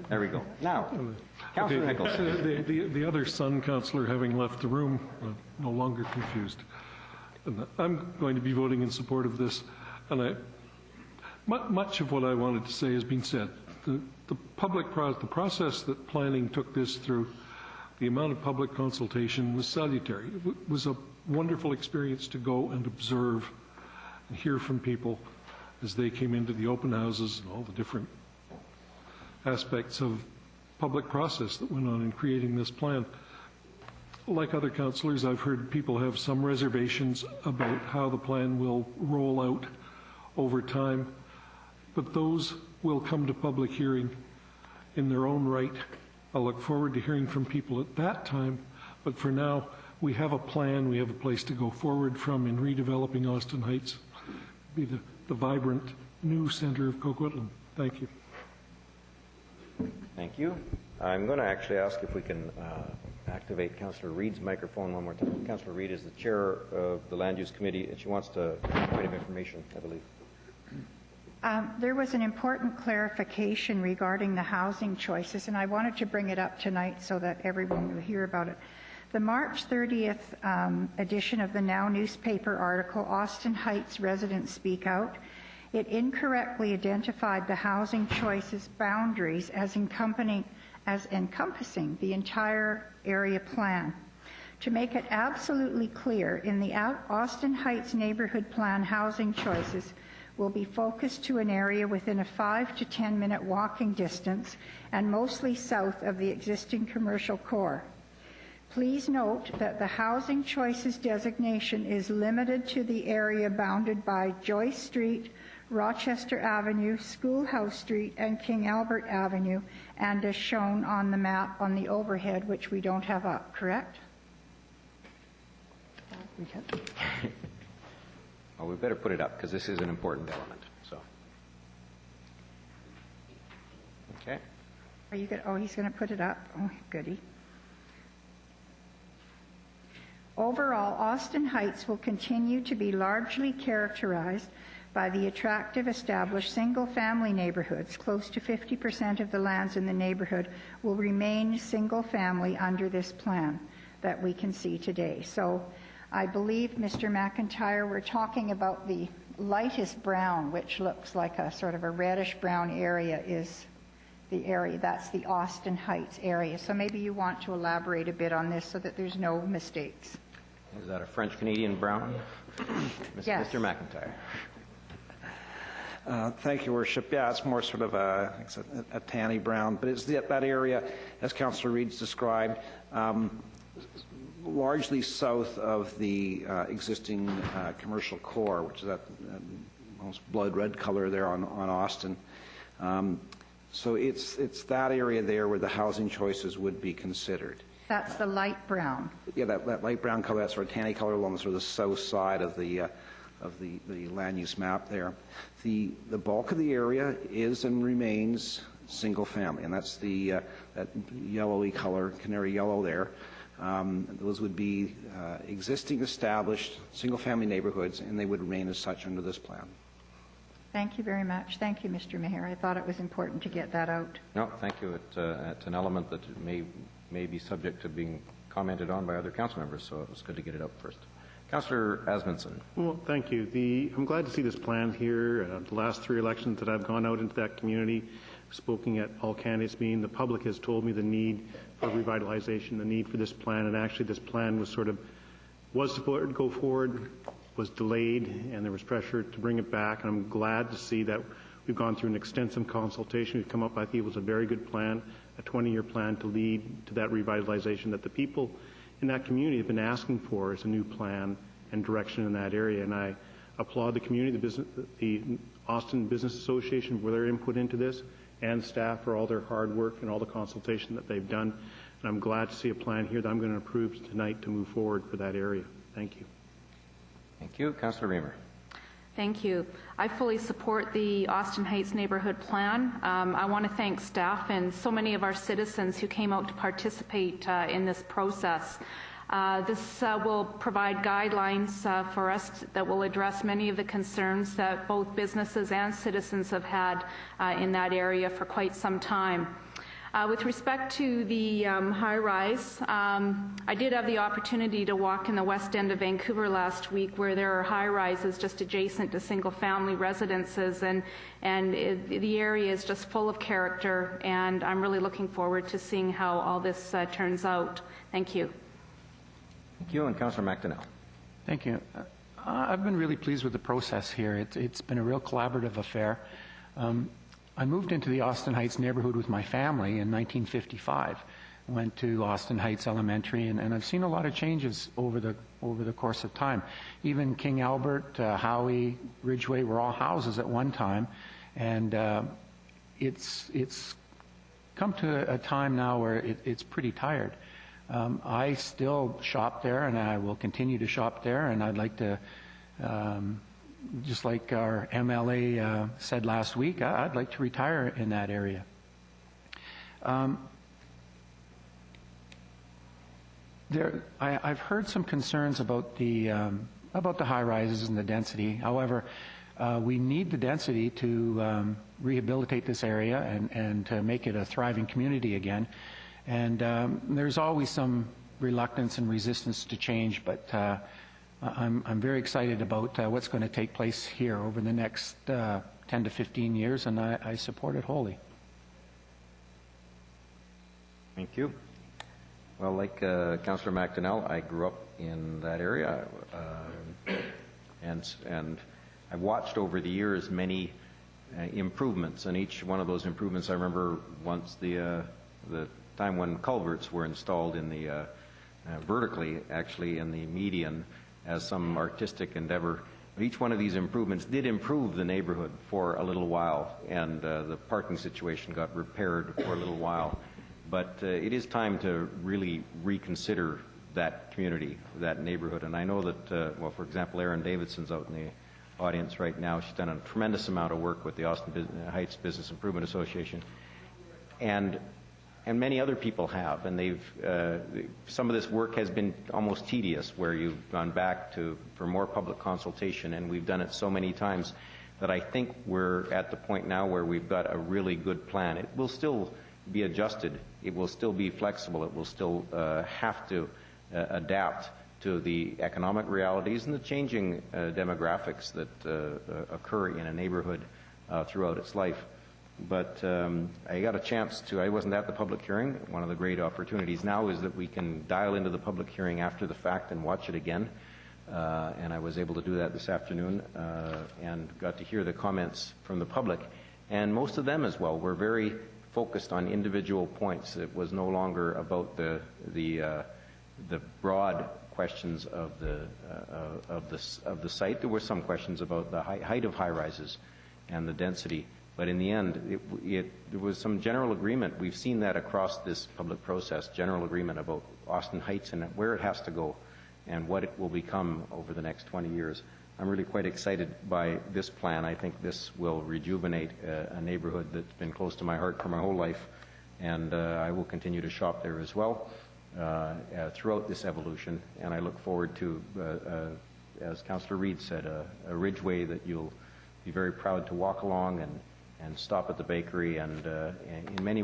There we go. Now, Councillor Nicholson. The other son councillor having left the room, I'm no longer confused. And I'm going to be voting in support of this, and much of what I wanted to say has been said. The process that planning took this through, the amount of public consultation was salutary. It was a wonderful experience to go and observe and hear from people as they came into the open houses and all the different aspects of public process that went on in creating this plan. Like other councillors, I've heard people have some reservations about how the plan will roll out over time, but those will come to public hearing in their own right. I look forward to hearing from people at that time, but for now, we have a plan, we have a place to go forward from in redeveloping Austin Heights, be the vibrant new centre of Coquitlam. Thank you. Thank you. I'm going to actually ask if we can activate Councillor Reid's microphone one more time. Councillor Reid is the chair of the Land Use Committee, and she wants to give a point of information, I believe. There was an important clarification regarding the housing choices, and I wanted to bring it up tonight so that everyone will hear about it. The March 30th edition of the Now newspaper article, Austin Heights Residents Speak Out, it incorrectly identified the housing choices boundaries as encompassing the entire area plan. To make it absolutely clear, in the Austin Heights neighborhood plan, housing choices will be focused to an area within a 5 to 10 minute walking distance and mostly south of the existing commercial core. Please note that the housing choices designation is limited to the area bounded by Joyce Street, Rochester Avenue, Schoolhouse Street, and King Albert Avenue, and as shown on the map on the overhead, which we don't have up, correct? Well, we better put it up because this is an important element. So, okay. Are you good? Oh, he's going to put it up. Oh, goody. Overall, Austin Heights will continue to be largely characterized by the attractive established single-family neighborhoods. Close to 50% of the lands in the neighborhood will remain single-family under this plan that we can see today. So I believe, Mr. McIntyre, we're talking about the lightest brown, which looks like a sort of a reddish-brown area, is the area. That's the Austin Heights area. So maybe you want to elaborate a bit on this so that there's no mistakes. Is that a French-Canadian brown? Yes. Mr. McIntyre. Thank you, Your Worship. Yeah, it's more sort of a tanny brown, but it's that area, as Councillor Reid's described, largely south of the existing commercial core, which is that almost blood red color there on Austin. So it's that area there where the housing choices would be considered. That's the light brown. Yeah, that light brown color, that sort of tanny color along the sort of the south side of the land use map there. The bulk of the area is and remains single family, and that's the that yellowy color, canary yellow there. Those would be existing established single family neighborhoods, and they would remain as such under this plan. Thank you very much. Thank you, Mr. Mayor. I thought it was important to get that out. No, thank you. It's an element that may be subject to being commented on by other council members, so it was good to get it up first. Councillor Asmundson. Well, thank you. I'm glad to see this plan here. The last 3 elections that I've gone out into that community, spoken at all candidates meeting, the public has told me the need for revitalization, the need for this plan, and actually this plan was supported to go forward, was delayed, and there was pressure to bring it back, and I'm glad to see that we've gone through an extensive consultation. We've come up, I think it was a very good plan, a 20-year plan to lead to that revitalization that the people in that community have been asking for, is a new plan and direction in that area. And I applaud the community, the Austin Business Association for their input into this, and staff for all their hard work and all the consultation that they've done. And I'm glad to see a plan here that I'm going to approve tonight to move forward for that area. Thank you. Thank you. Councillor Reamer. Thank you. I fully support the Austin Heights Neighbourhood Plan. I want to thank staff and so many of our citizens who came out to participate in this process. This will provide guidelines for us that will address many of the concerns that both businesses and citizens have had in that area for quite some time. With respect to the high-rise, I did have the opportunity to walk in the west end of Vancouver last week, where there are high-rises just adjacent to single-family residences, and the area is just full of character, and I'm really looking forward to seeing how all this turns out. Thank you. Thank you. And Councillor McDonnell. Thank you. I've been really pleased with the process here. It's been a real collaborative affair. I moved into the Austin Heights neighborhood with my family in 1955. Went to Austin Heights Elementary, and I've seen a lot of changes over the course of time. Even King Albert, Howie, Ridgeway were all houses at one time, and it's come to a time now where it's pretty tired. I still shop there, and I will continue to shop there, and I'd like to. Just like our MLA said last week, I'd like to retire in that area. I've heard some concerns about the high-rises and the density. However, we need the density to rehabilitate this area and to make it a thriving community again. And there's always some reluctance and resistance to change, but I'm very excited about what's going to take place here over the next 10 to 15 years, and I support it wholly. Thank you. Well, like Councillor McDonnell, I grew up in that area, and I've watched over the years many improvements, and each one of those improvements, I remember once the time when culverts were installed in the vertically, actually in the median, as some artistic endeavor. But each one of these improvements did improve the neighborhood for a little while, and the parking situation got repaired for a little while. But it is time to really reconsider that community, that neighborhood. And I know that, well, for example, Erin Davidson's out in the audience right now. She's done a tremendous amount of work with the Austin Heights Business Improvement Association. And and many other people have, and some of this work has been almost tedious, where you've gone back for more public consultation, and we've done it so many times that I think we're at the point now where we've got a really good plan. It will still be adjusted. It will still be flexible. It will still have to adapt to the economic realities and the changing demographics that occur in a neighborhood throughout its life. But I got a chance to, I wasn't at the public hearing. One of the great opportunities now is that we can dial into the public hearing after the fact and watch it again. And I was able to do that this afternoon and got to hear the comments from the public. And most of them as well were very focused on individual points. It was no longer about the broad questions of the site. There were some questions about the height of high-rises and the density. But in the end, there was some general agreement. We've seen that across this public process, general agreement about Austin Heights and where it has to go and what it will become over the next 20 years. I'm really quite excited by this plan. I think this will rejuvenate a neighborhood that's been close to my heart for my whole life, and I will continue to shop there as well throughout this evolution. And I look forward to, as Councillor Reid said, a ridgeway that you'll be very proud to walk along and stop at the bakery, and in many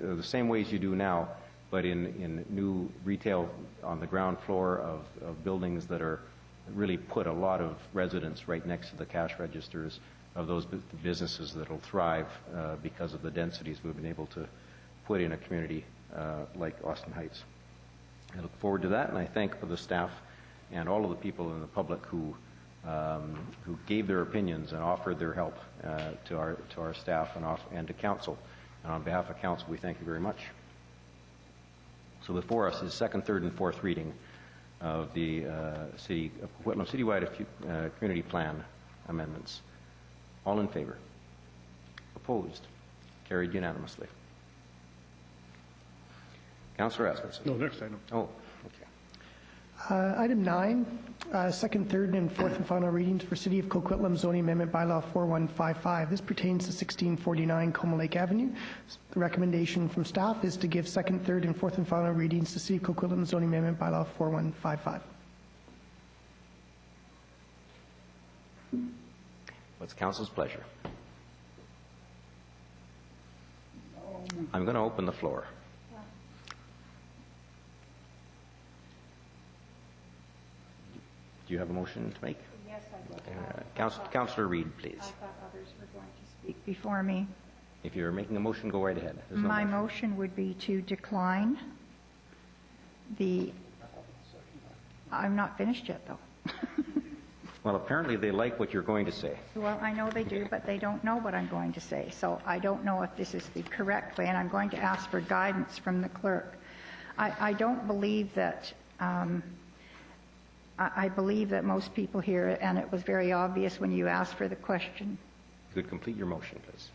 the same ways you do now, but in new retail on the ground floor of buildings that are really put a lot of residents right next to the cash registers of those businesses that will thrive because of the densities we've been able to put in a community like Austin Heights. I look forward to that, and I thank the staff and all of the people in the public who gave their opinions and offered their help to our staff and to council. And on behalf of council, we thank you very much. So before us is second, third, and fourth reading of the City of Coquitlam Citywide Community Plan amendments. All in favor? Opposed? Carried unanimously. Councillor Asmussen. No, next item. Oh, okay. Item 9, second, third, and fourth and final readings for City of Coquitlam Zoning Amendment Bylaw 4155. This pertains to 1649 Caune Lake Avenue. The recommendation from staff is to give second, third, and fourth and final readings to City of Coquitlam Zoning Amendment Bylaw 4155. What's council's pleasure? I'm going to open the floor. Do you have a motion to make? Yes, I would. Councillor Reid, please. I thought others were going to speak before me. If you're making a motion, go right ahead. There's no My motion would be to decline the... I'm not finished yet, though. Well, apparently they like what you're going to say. Well, I know they do, but they don't know what I'm going to say. So I don't know if this is the correct way, and I'm going to ask for guidance from the clerk. I don't believe that... I believe that most people here, and it was very obvious when you asked for the question. You could complete your motion, please.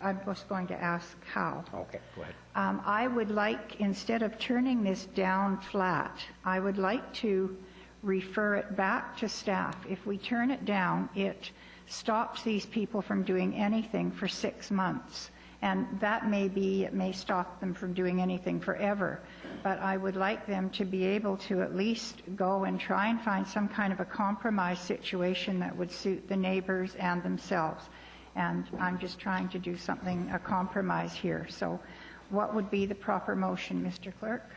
I was going to ask how. Okay, go ahead. I would like, instead of turning this down flat, I would like to refer it back to staff. If we turn it down, it stops these people from doing anything for 6 months. And that may be, it may stop them from doing anything forever. But I would like them to be able to at least go and try and find some kind of a compromise situation that would suit the neighbors and themselves. And I'm just trying to do something, a compromise here. So what would be the proper motion, Mr. Clerk?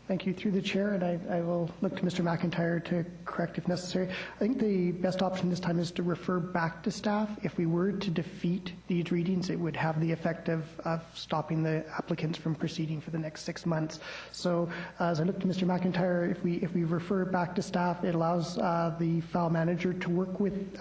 Thank you. Through the chair, and I will look to Mr. McIntyre to correct if necessary. I think the best option this time is to refer back to staff. If we were to defeat these readings, it would have the effect of stopping the applicants from proceeding for the next 6 months. So as I look to Mr. McIntyre, if we refer it back to staff, it allows the file manager to work with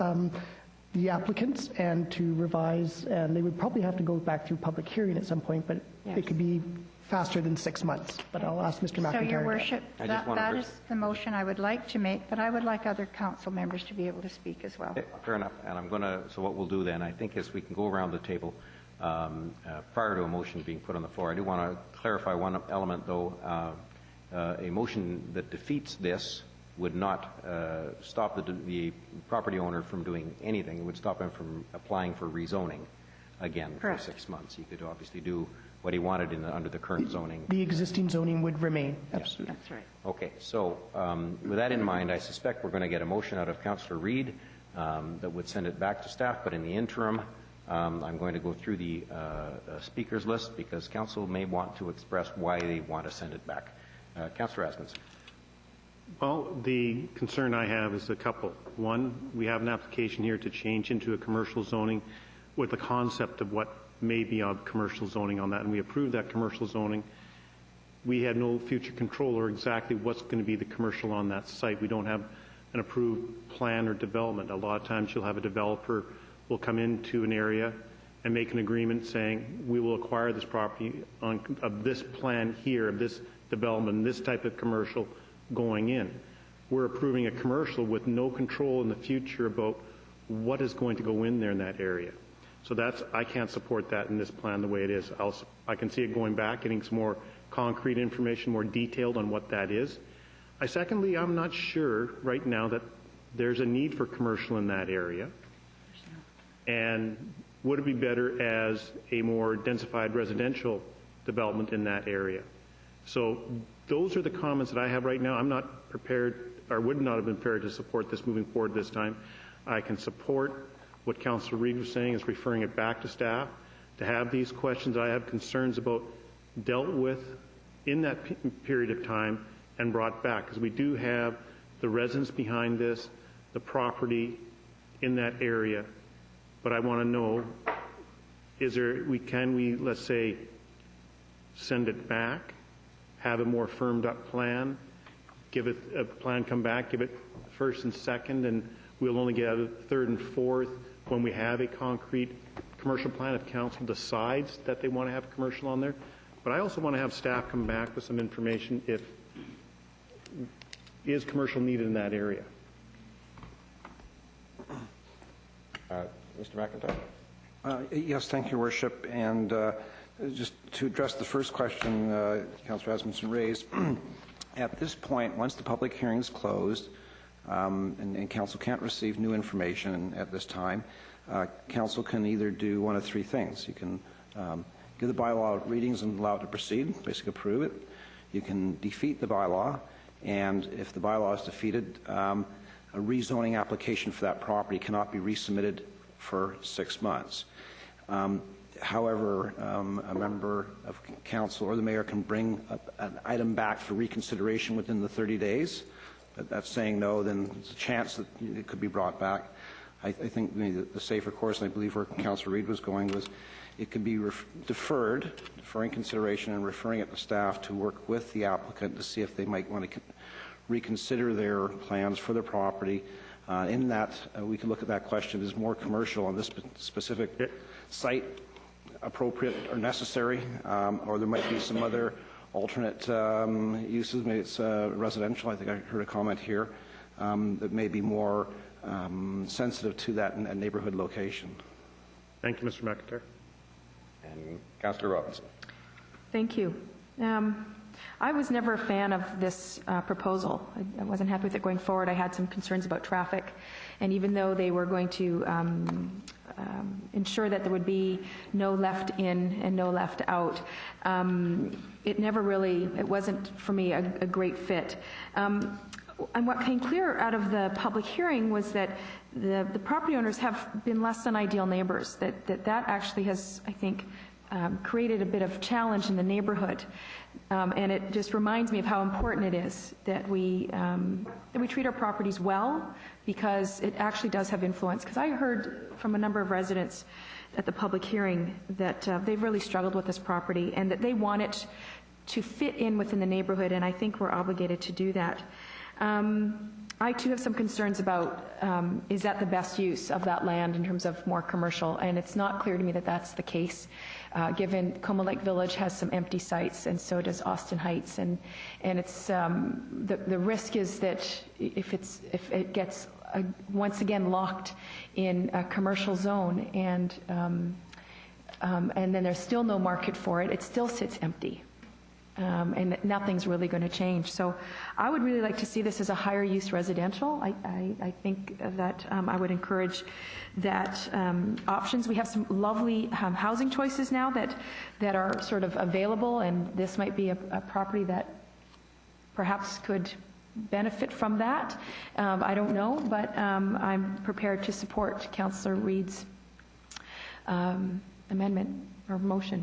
the applicants and to revise, and they would probably have to go back through public hearing at some point, but yes. It could be faster than 6 months. But I'll ask Mr. McIntyre. So, Your Worship, that is the motion I would like to make, but I would like other council members to be able to speak as well. Fair enough. And I'm going to, so what we'll do then, I think is we can go around the table prior to a motion being put on the floor. I do want to clarify one element, though. A motion that defeats this would not stop the property owner from doing anything. It would stop him from applying for rezoning. again for Correct. 6 months. He could obviously do what he wanted under the current zoning. The existing zoning would remain, absolutely. That's right. Okay, so with that in mind, I suspect we're going to get a motion out of Councillor Reid that would send it back to staff, but in the interim, I'm going to go through the speakers list because council may want to express why they want to send it back. Councillor Asmussen. Well, the concern I have is a couple. One, we have an application here to change into a commercial zoning with the concept of what may be on commercial zoning on that, and we approved that commercial zoning. We had no future control over exactly what's going to be the commercial on that site. We don't have an approved plan or development. A lot of times you'll have a developer will come into an area and make an agreement saying, we will acquire this property of this plan here, of this development, this type of commercial going in. We're approving a commercial with no control in the future about what is going to go in there in that area. So I can't support that in this plan the way it is. I can see it going back, getting some more concrete information, more detailed on what that is. Secondly, I'm not sure right now that there's a need for commercial in that area. And would it be better as a more densified residential development in that area? So those are the comments that I have right now. I'm not prepared, or would not have been prepared to support this moving forward this time. I can support what Councillor Reid was saying, is referring it back to staff to have these questions I have concerns about dealt with in that period of time and brought back, because we do have the residents behind this, the property in that area. But I want to know, can we, let's say, send it back, have a more firmed up plan, give it a plan, come back, give it first and second, and we'll only get a third and fourth when we have a concrete commercial plan if council decides that they want to have commercial on there. But I also want to have staff come back with some information if is commercial needed in that area. Mr. McIntyre? Yes, thank you, Your Worship. And just to address the first question Councillor Asmussen raised, at this point, once the public hearing is closed, and council can't receive new information at this time, council can either do one of three things. You can give the bylaw readings and allow it to proceed, basically approve it. You can defeat the bylaw, and if the bylaw is defeated, a rezoning application for that property cannot be resubmitted for 6 months. However, a member of council or the mayor can bring an item back for reconsideration within the 30 days. But that's saying no, then there's a chance that it could be brought back. I think the safer course, and I believe where Councillor Reid was going, was it could be deferring consideration and referring it to staff to work with the applicant to see if they might want to reconsider their plans for their property. In that, we can look at that question, is more commercial on this specific site appropriate or necessary, or there might be some other alternate uses. Maybe it's residential. I think I heard a comment here that may be more sensitive to that neighborhood location. Thank you, Mr. McIntyre. And Councillor Robinson. Thank you. I was never a fan of this proposal. I wasn't happy with it going forward. I had some concerns about traffic, and even though they were going to ensure that there would be no left in and no left out, it wasn't for me a great fit. And what came clear out of the public hearing was that the property owners have been less than ideal neighbors, that actually has, I think, created a bit of challenge in the neighborhood. And it just reminds me of how important it is that we treat our properties well, because it actually does have influence. Because I heard from a number of residents at the public hearing that they've really struggled with this property and that they want it to fit in within the neighborhood, and I think we're obligated to do that. I too have some concerns about is that the best use of that land in terms of more commercial, and it's not clear to me that that's the case, given Como Lake Village has some empty sites, and so does Austin Heights, and it's the risk is that if it gets once again locked in a commercial zone, and then there's still no market for it, it still sits empty. and nothing's really going to change. So I would really like to see this as a higher use residential. I think that I would encourage that options. We have some lovely housing choices now that are sort of available, and this might be a property that perhaps could benefit from that. I don't know, but I'm prepared to support Councillor Reid's amendment or motion.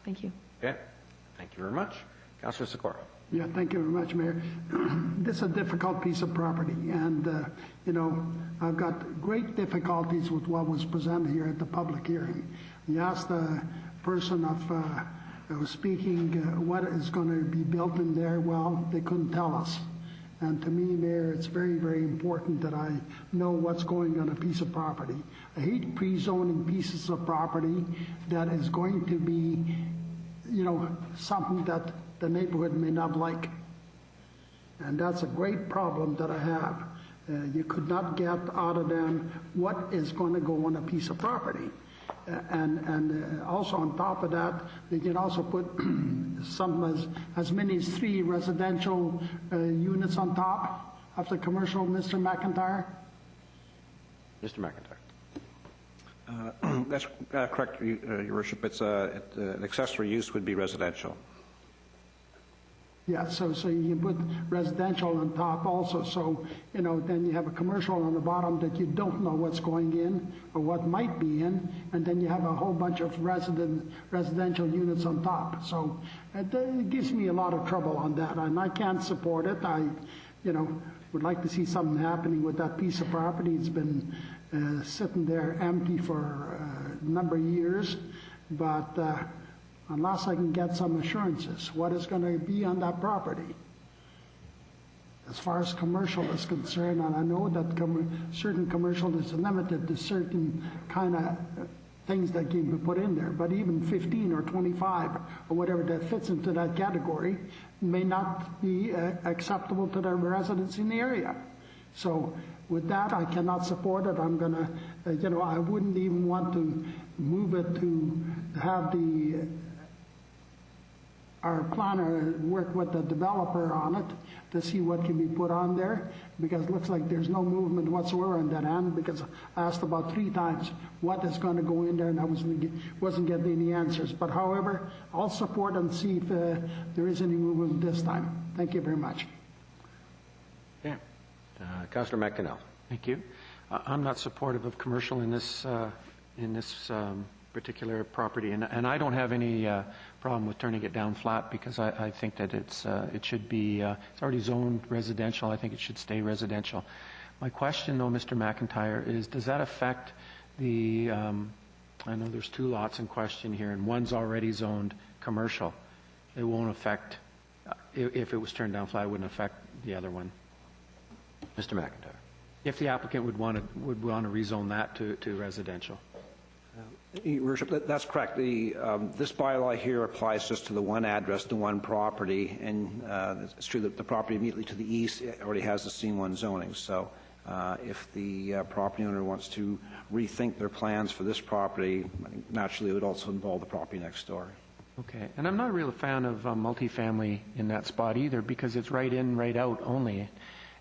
Thank you. Okay. Thank you very much. Councillor Sikora. Yeah, thank you very much, Mayor. This is a difficult piece of property, and, you know, I've got great difficulties with what was presented here at the public hearing. You asked the person who was speaking what is going to be built in there. Well, they couldn't tell us. And to me, Mayor, it's very, very important that I know what's going on a piece of property. I hate pre-zoning pieces of property that is going to be, you know, something that the neighborhood may not like. And that's a great problem that I have. You could not get out of them what is going to go on a piece of property. And also on top of that, they can also put as many as 3 residential units on top of the commercial, Mr. McIntyre. Mr. McIntyre. That's correct, Your Worship. It's an accessory use would be residential. Yeah, so you can put residential on top also, so, you know, then you have a commercial on the bottom that you don't know what's going in or what might be in, and then you have a whole bunch of residential units on top. So it gives me a lot of trouble on that, and I can't support it. I, you know, would like to see something happening with that piece of property. It's been sitting there empty for a number of years, but unless I can get some assurances what is going to be on that property. As far as commercial is concerned, and I know that certain commercial is limited to certain kind of things that can be put in there, but even 15 or 25 or whatever that fits into that category may not be acceptable to the residents in the area. So with that, I cannot support it. I'm going to, you know, I wouldn't even want to move it to have our planner work with the developer on it to see what can be put on there, because it looks like there's no movement whatsoever on that end, because I asked about 3 times what is going to go in there, and I wasn't getting any answers. But however, I'll support and see if there is any movement this time. Thank you very much. Yeah. Councillor McIntyre. Thank you. I'm not supportive of commercial in this particular property, and I don't have any problem with turning it down flat, because I think that it should be it's already zoned residential. I think it should stay residential. My question, though, Mr. McIntyre, is does that affect the I know there's 2 lots in question here, and one's already zoned commercial. It won't affect, if it was turned down flat, it wouldn't affect the other one. Mr. McIntyre. If the applicant would want to rezone that to residential. Your Worship, that's correct. This bylaw here applies just to the one address, to one property, and it's true that the property immediately to the east already has the C1 zoning. So if the property owner wants to rethink their plans for this property, naturally it would also involve the property next door. Okay, and I'm not a real fan of multifamily in that spot either, because it's right in, right out only,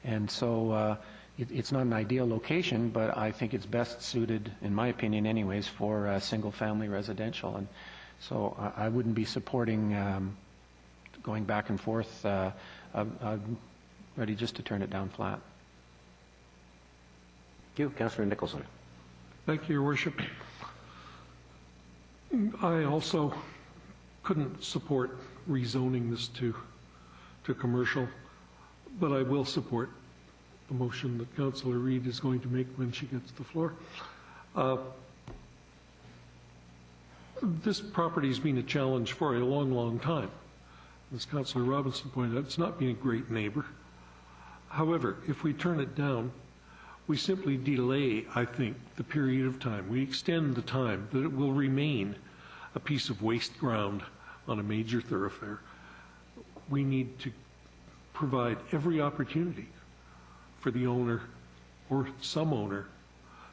and so it's not an ideal location, but I think it's best suited, in my opinion anyways, for single-family residential. And so I wouldn't be supporting going back and forth. I'm ready just to turn it down flat. Thank you. Councillor Nicholson. Thank you, Your Worship. I also couldn't support rezoning this to commercial, but I will support the motion that Councillor Reid is going to make when she gets the floor. This property has been a challenge for a long, long time. As Councillor Robinson pointed out, it's not been a great neighbor. However, if we turn it down, we simply delay, I think, the period of time. We extend the time that it will remain a piece of waste ground on a major thoroughfare. We need to provide every opportunity for the owner or some owner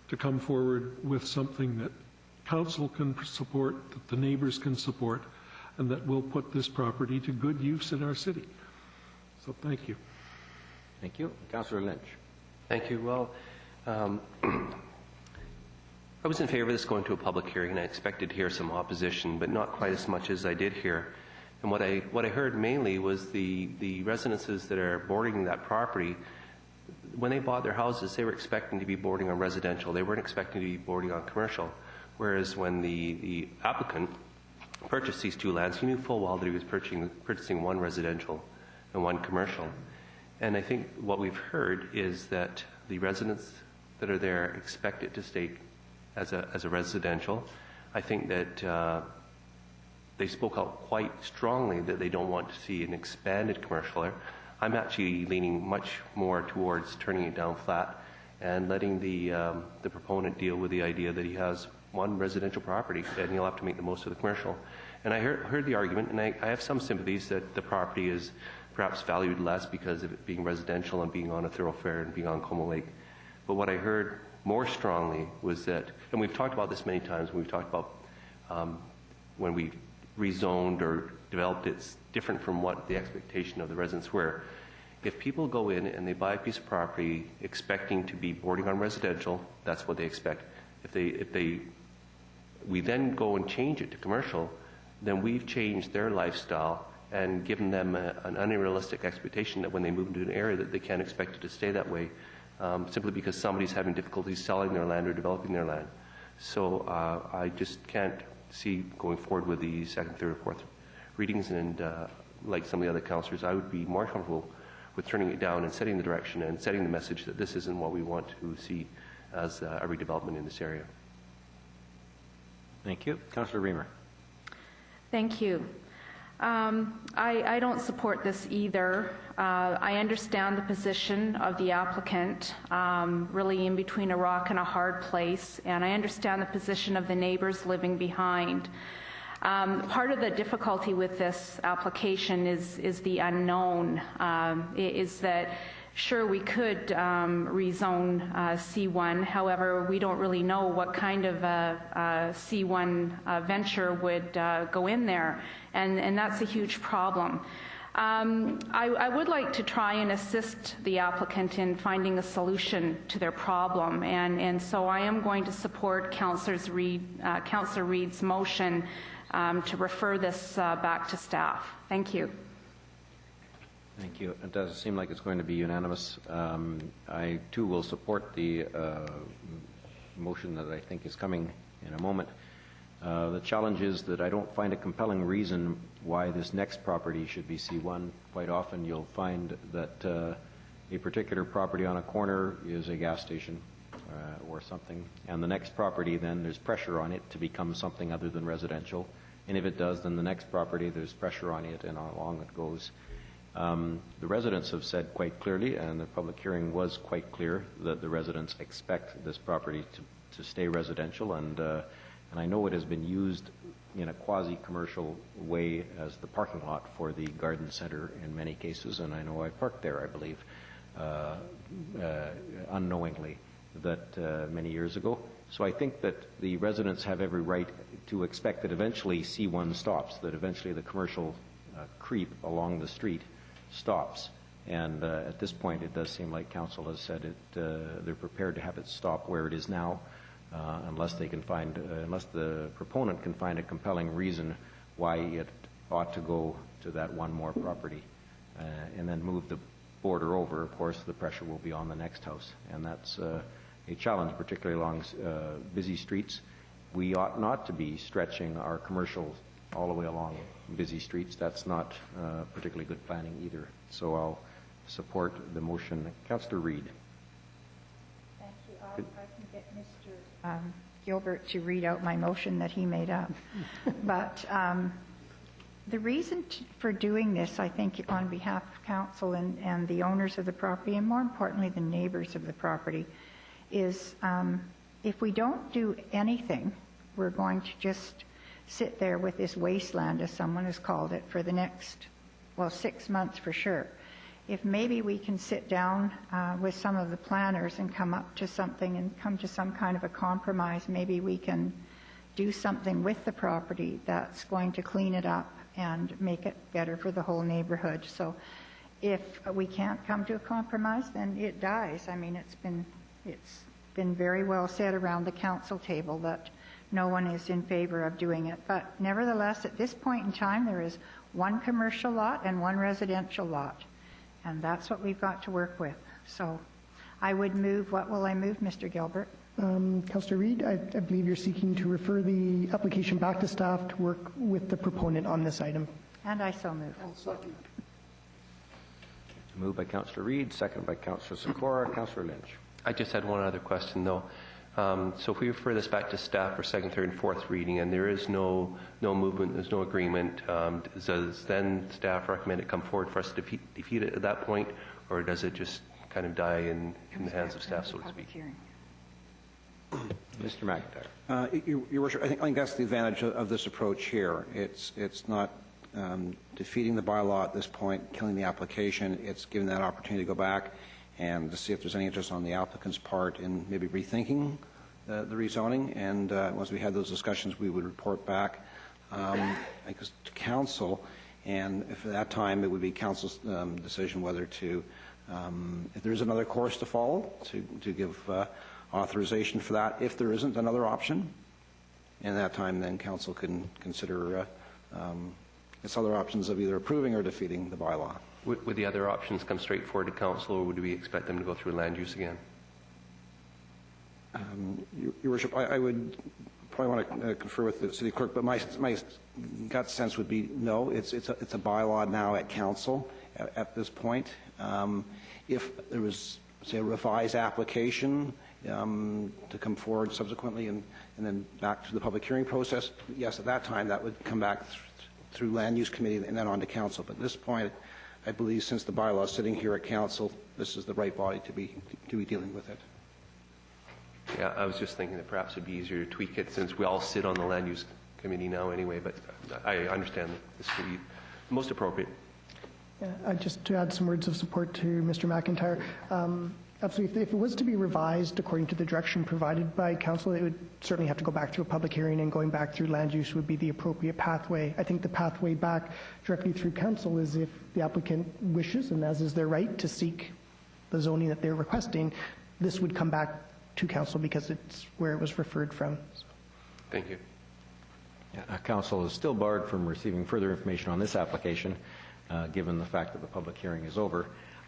to come forward with something that council can support, that the neighbors can support, and that will put this property to good use in our city. So thank you. Thank you. Councillor Lynch. Thank you. Well, I was in favor of this going to a public hearing, and I expected to hear some opposition, but not quite as much as I did hear. And what I heard mainly was the residences that are boarding that property. When they bought their houses, they were expecting to be boarding on residential. They weren't expecting to be boarding on commercial. Whereas when the applicant purchased these two lands, he knew full well that he was purchasing one residential and one commercial. And I think what we've heard is that the residents that are there expect it to stay as a residential. I think that they spoke out quite strongly that they don't want to see an expanded commercial there. I'm actually leaning much more towards turning it down flat and letting the proponent deal with the idea that he has one residential property and he'll have to make the most of the commercial. And I heard the argument, and I have some sympathies that the property is perhaps valued less because of it being residential and being on a thoroughfare and being on Caune Lake. But what I heard more strongly was that, and we've talked about this many times, we've talked about when we rezoned or developed, it's different from what the expectation of the residents were. If people go in and they buy a piece of property expecting to be boarding on residential, that's what they expect. If we then go and change it to commercial, then we've changed their lifestyle and given them an unrealistic expectation that when they move into an area that they can't expect it to stay that way, simply because somebody's having difficulty selling their land or developing their land. So I just can't see going forward with the second, third, or fourth readings, and like some of the other councillors, I would be more comfortable with turning it down and setting the direction and setting the message that this isn't what we want to see as a redevelopment in this area. Thank you. Councillor Reamer. Thank you. I don't support this either. I understand the position of the applicant, really in between a rock and a hard place, and I understand the position of the neighbors living behind. Part of the difficulty with this application is the unknown, is that sure, we could rezone C1. However, we don't really know what kind of C1 venture would go in there, and that's a huge problem. I would like to try and assist the applicant in finding a solution to their problem, and so I am going to support Councillor Reid's motion to refer this back to staff. Thank you. Thank you. It does seem like it's going to be unanimous. I, too, will support the motion that I think is coming in a moment. The challenge is that I don't find a compelling reason why this next property should be C1. Quite often you'll find that a particular property on a corner is a gas station or something, and the next property, then there's pressure on it to become something other than residential. And if it does, then the next property, there's pressure on it, and along it goes. The residents have said quite clearly, and the public hearing was quite clear, that the residents expect this property to stay residential, and I know it has been used in a quasi-commercial way as the parking lot for the garden center in many cases, and I know I parked there, I believe, unknowingly, that many years ago. So I think that the residents have every right to expect that eventually C1 stops, that eventually the commercial creep along the street stops. And at this point, it does seem like council has said they're prepared to have it stop where it is now, unless they can find, unless the proponent can find a compelling reason why it ought to go to that one more property, and then move the border over. Of course, the pressure will be on the next house, and that's a challenge, particularly along busy streets. We ought not to be stretching our commercial all the way along busy streets. That's not particularly good planning either. So I'll support the motion. Councillor Reid. Thank you. I can get Mr. Gilbert to read out my motion that he made up. But the reason for doing this, I think, on behalf of council and the owners of the property, and more importantly, the neighbors of the property, is if we don't do anything, we're going to just sit there with this wasteland, as someone has called it, for the next, 6 months for sure. If maybe we can sit down with some of the planners and come up to something and come to some kind of a compromise, maybe we can do something with the property that's going to clean it up and make it better for the whole neighborhood. So if we can't come to a compromise, then it dies. I mean, it's been very well said around the council table that no one is in favor of doing it. But nevertheless, at this point in time, there is one commercial lot and one residential lot. And that's what we've got to work with. So I would move, what will I move, Mr. Gilbert? Councillor Reid, I believe you're seeking to refer the application back to staff to work with the proponent on this item. And I so move. Moved by Councillor Reid, seconded by Councillor Sikora. Councillor Lynch. I just had one other question, though. So if we refer this back to staff for second, third, and fourth reading, and there is no movement, there's no agreement, does then staff recommend it come forward for us to defeat it at that point, or does it just kind of die in the hands of staff, so to speak? Mr. McIntyre. Your Worship, I think that's the advantage of this approach here. It's not defeating the bylaw at this point, killing the application. It's giving that opportunity to go back and to see if there's any interest on the applicant's part in maybe rethinking the rezoning. And once we had those discussions, we would report back I guess, to council. And if at that time, it would be council's decision whether to, if there's another course to follow, to give authorization for that. If there isn't another option, and at that time, then council can consider its other options of either approving or defeating the bylaw. Would the other options come straight forward to council, or would we expect them to go through land use again? Your Worship, I would probably want to confer with the city clerk, but my gut sense would be no. It's a bylaw now at council at this point. If there was, say, a revised application to come forward subsequently and then back to the public hearing process, yes, at that time that would come back through land use committee and then on to council. But at this point, I believe since the bylaw is sitting here at council, this is the right body to be dealing with it. Yeah, I was just thinking that perhaps it'd be easier to tweak it since we all sit on the land use committee now anyway, but I understand that this would be most appropriate. Yeah, just to add some words of support to Mr. McIntyre. Absolutely. If it was to be revised according to the direction provided by council, it would certainly have to go back to a public hearing, and going back through land use would be the appropriate pathway. I think the pathway back directly through council is if the applicant wishes, and as is their right, to seek the zoning that they're requesting, this would come back to council because it's where it was referred from. Thank you. Yeah, council is still barred from receiving further information on this application, given the fact that the public hearing is over.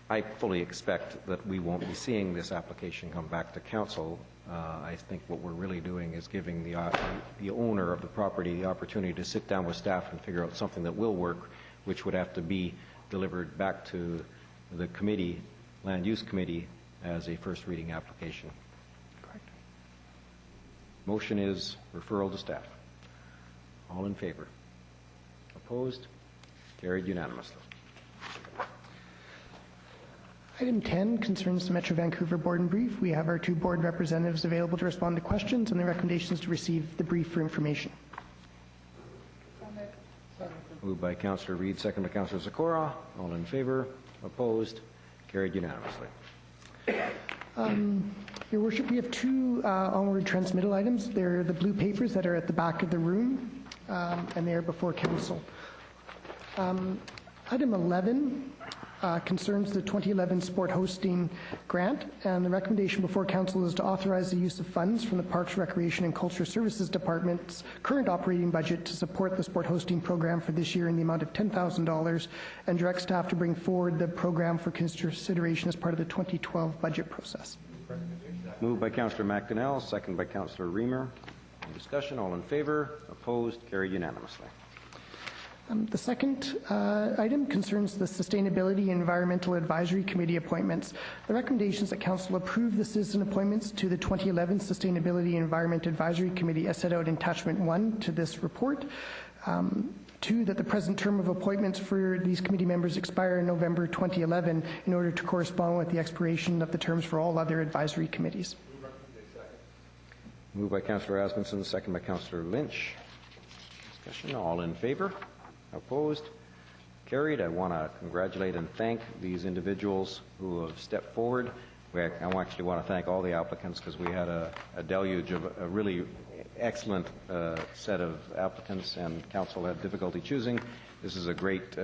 I fully expect that we won't be seeing this application come back to council. I think what we're really doing is giving the owner of the property the opportunity to sit down with staff and figure out something that will work, which would have to be delivered back to the committee, land use committee, as a first reading application. Correct. Motion is referral to staff. All in favor? Opposed? Carried unanimously. Item 10 concerns the Metro Vancouver Board and Brief. We have our two board representatives available to respond to questions, and the recommendation is to receive the brief for information. Moved by Councillor Reid, second by Councillor Sikora. All in favor? Opposed? Carried unanimously. Your Worship, we have two onward transmittal items. They're the blue papers that are at the back of the room, and they are before council. Item 11 concerns the 2011 sport hosting grant, and the recommendation before council is to authorize the use of funds from the Parks, Recreation and Culture Services Department's current operating budget to support the sport hosting program for this year in the amount of $10,000, and direct staff to bring forward the program for consideration as part of the 2012 budget process. Moved by Councillor McDonnell, second by Councillor Reamer. Any discussion? All in favor? Opposed? Carried unanimously. The second item concerns the Sustainability and Environmental Advisory Committee appointments. The recommendation is that Council approve the citizen appointments to the 2011 Sustainability and Environment Advisory Committee as set out in Attachment 1 to this report. 2, that the present term of appointments for these committee members expire in November 2011 in order to correspond with the expiration of the terms for all other advisory committees. Moved by Councillor Asmundson, second by Councillor Lynch. Discussion. All in favor? Opposed? Carried. I want to congratulate and thank these individuals who have stepped forward. I actually want to thank all the applicants because we had a deluge of a really excellent set of applicants, and council had difficulty choosing. this is a great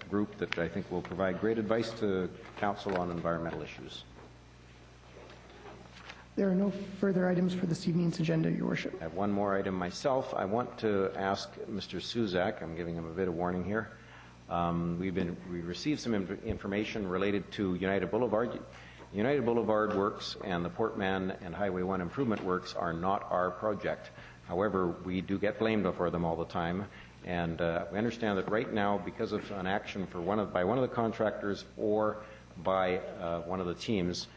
group that I think will provide great advice to council on environmental issues. There are no further items for this evening's agenda, Your Worship. I have one more item myself. I want to ask Mr. Suzak, I'm giving him a bit of warning here. We received some information related to United Boulevard. United Boulevard works and the Portman and Highway 1 improvement works are not our project. However, we do get blamed for them all the time, and we understand that right now, because of an action for by one of the contractors or by one of the teams,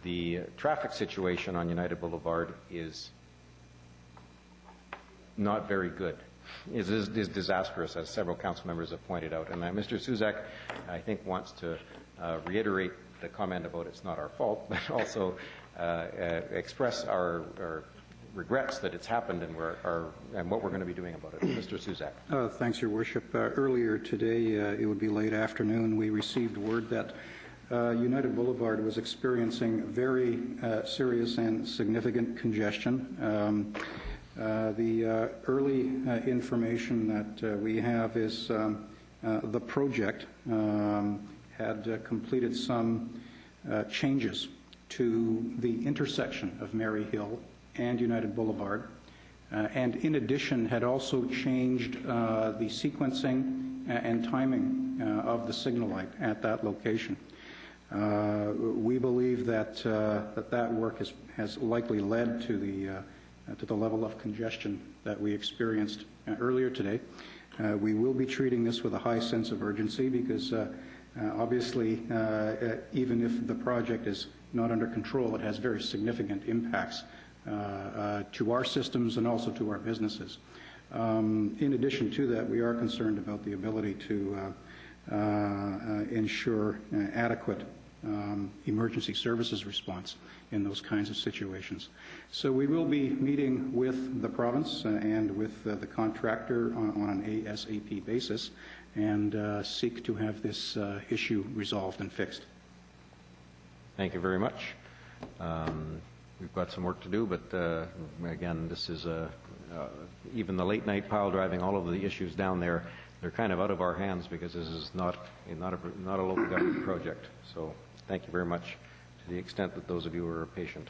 the traffic situation on United Boulevard is not very good. It is disastrous, as several council members have pointed out. And Mr. Suzak, I think, wants to reiterate the comment about it's not our fault, but also express our regrets that it's happened and what we're going to be doing about it. Mr. Suzak. Thanks, Your Worship. Earlier today, it would be late afternoon, we received word that United Boulevard was experiencing very serious and significant congestion. The early information that we have is the project had completed some changes to the intersection of Mary Hill and United Boulevard, and in addition had also changed the sequencing and timing of the signal light at that location. We believe that that work has likely led to the level of congestion that we experienced earlier today. We will be treating this with a high sense of urgency because obviously even if the project is not under control, it has very significant impacts to our systems and also to our businesses. In addition to that, we are concerned about the ability to ensure adequate emergency services response in those kinds of situations. So we will be meeting with the province and with the contractor on an ASAP basis and seek to have this issue resolved and fixed. Thank you very much. We've got some work to do, but again, this is even the late night pile driving, all of the issues down there, they're kind of out of our hands because this is not a local government project. So thank you very much to the extent that those of you are patient.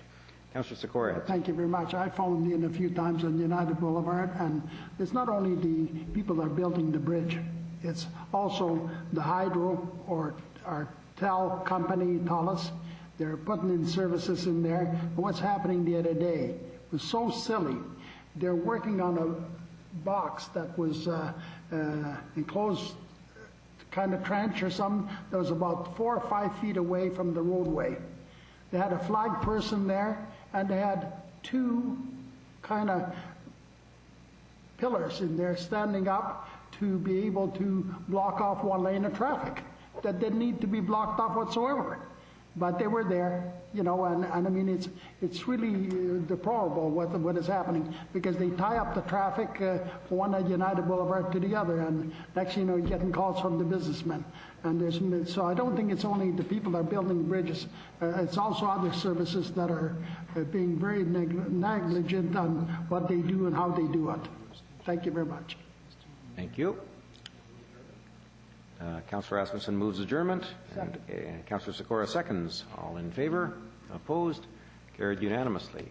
Councillor Sikora. Thank you very much. I phoned in a few times on United Boulevard, and it's not only the people that are building the bridge, it's also the hydro or our TEL company, Talus. They're putting in services in there. And what's happening the other day was so silly. They're working on a box that was enclosed kind of trench or something that was about 4 or 5 feet away from the roadway. They had a flag person there, and they had 2 kind of pillars in there standing up to be able to block off 1 lane of traffic that didn't need to be blocked off whatsoever. But they were there, you know, and I mean, it's really deplorable what is happening because they tie up the traffic from one at United Boulevard to the other, and next thing you know, you're getting calls from the businessmen. And so I don't think it's only the people that are building bridges, it's also other services that are being very negligent on what they do and how they do it. Thank you very much. Thank you. Councillor Asmussen moves adjournment, and Councillor Sikora seconds. All in favor? Opposed? Carried unanimously.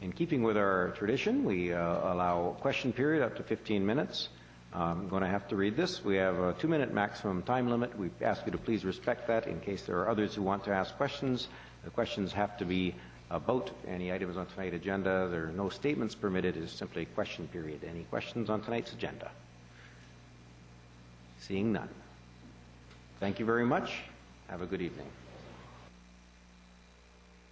In keeping with our tradition, we allow a question period up to 15 minutes. I'm going to have to read this. We have a 2-minute maximum time limit. We ask you to please respect that in case there are others who want to ask questions. The questions have to be about any items on tonight's agenda. There are no statements permitted. It is simply a question period. Any questions on tonight's agenda? Seeing none. Thank you very much. Have a good evening.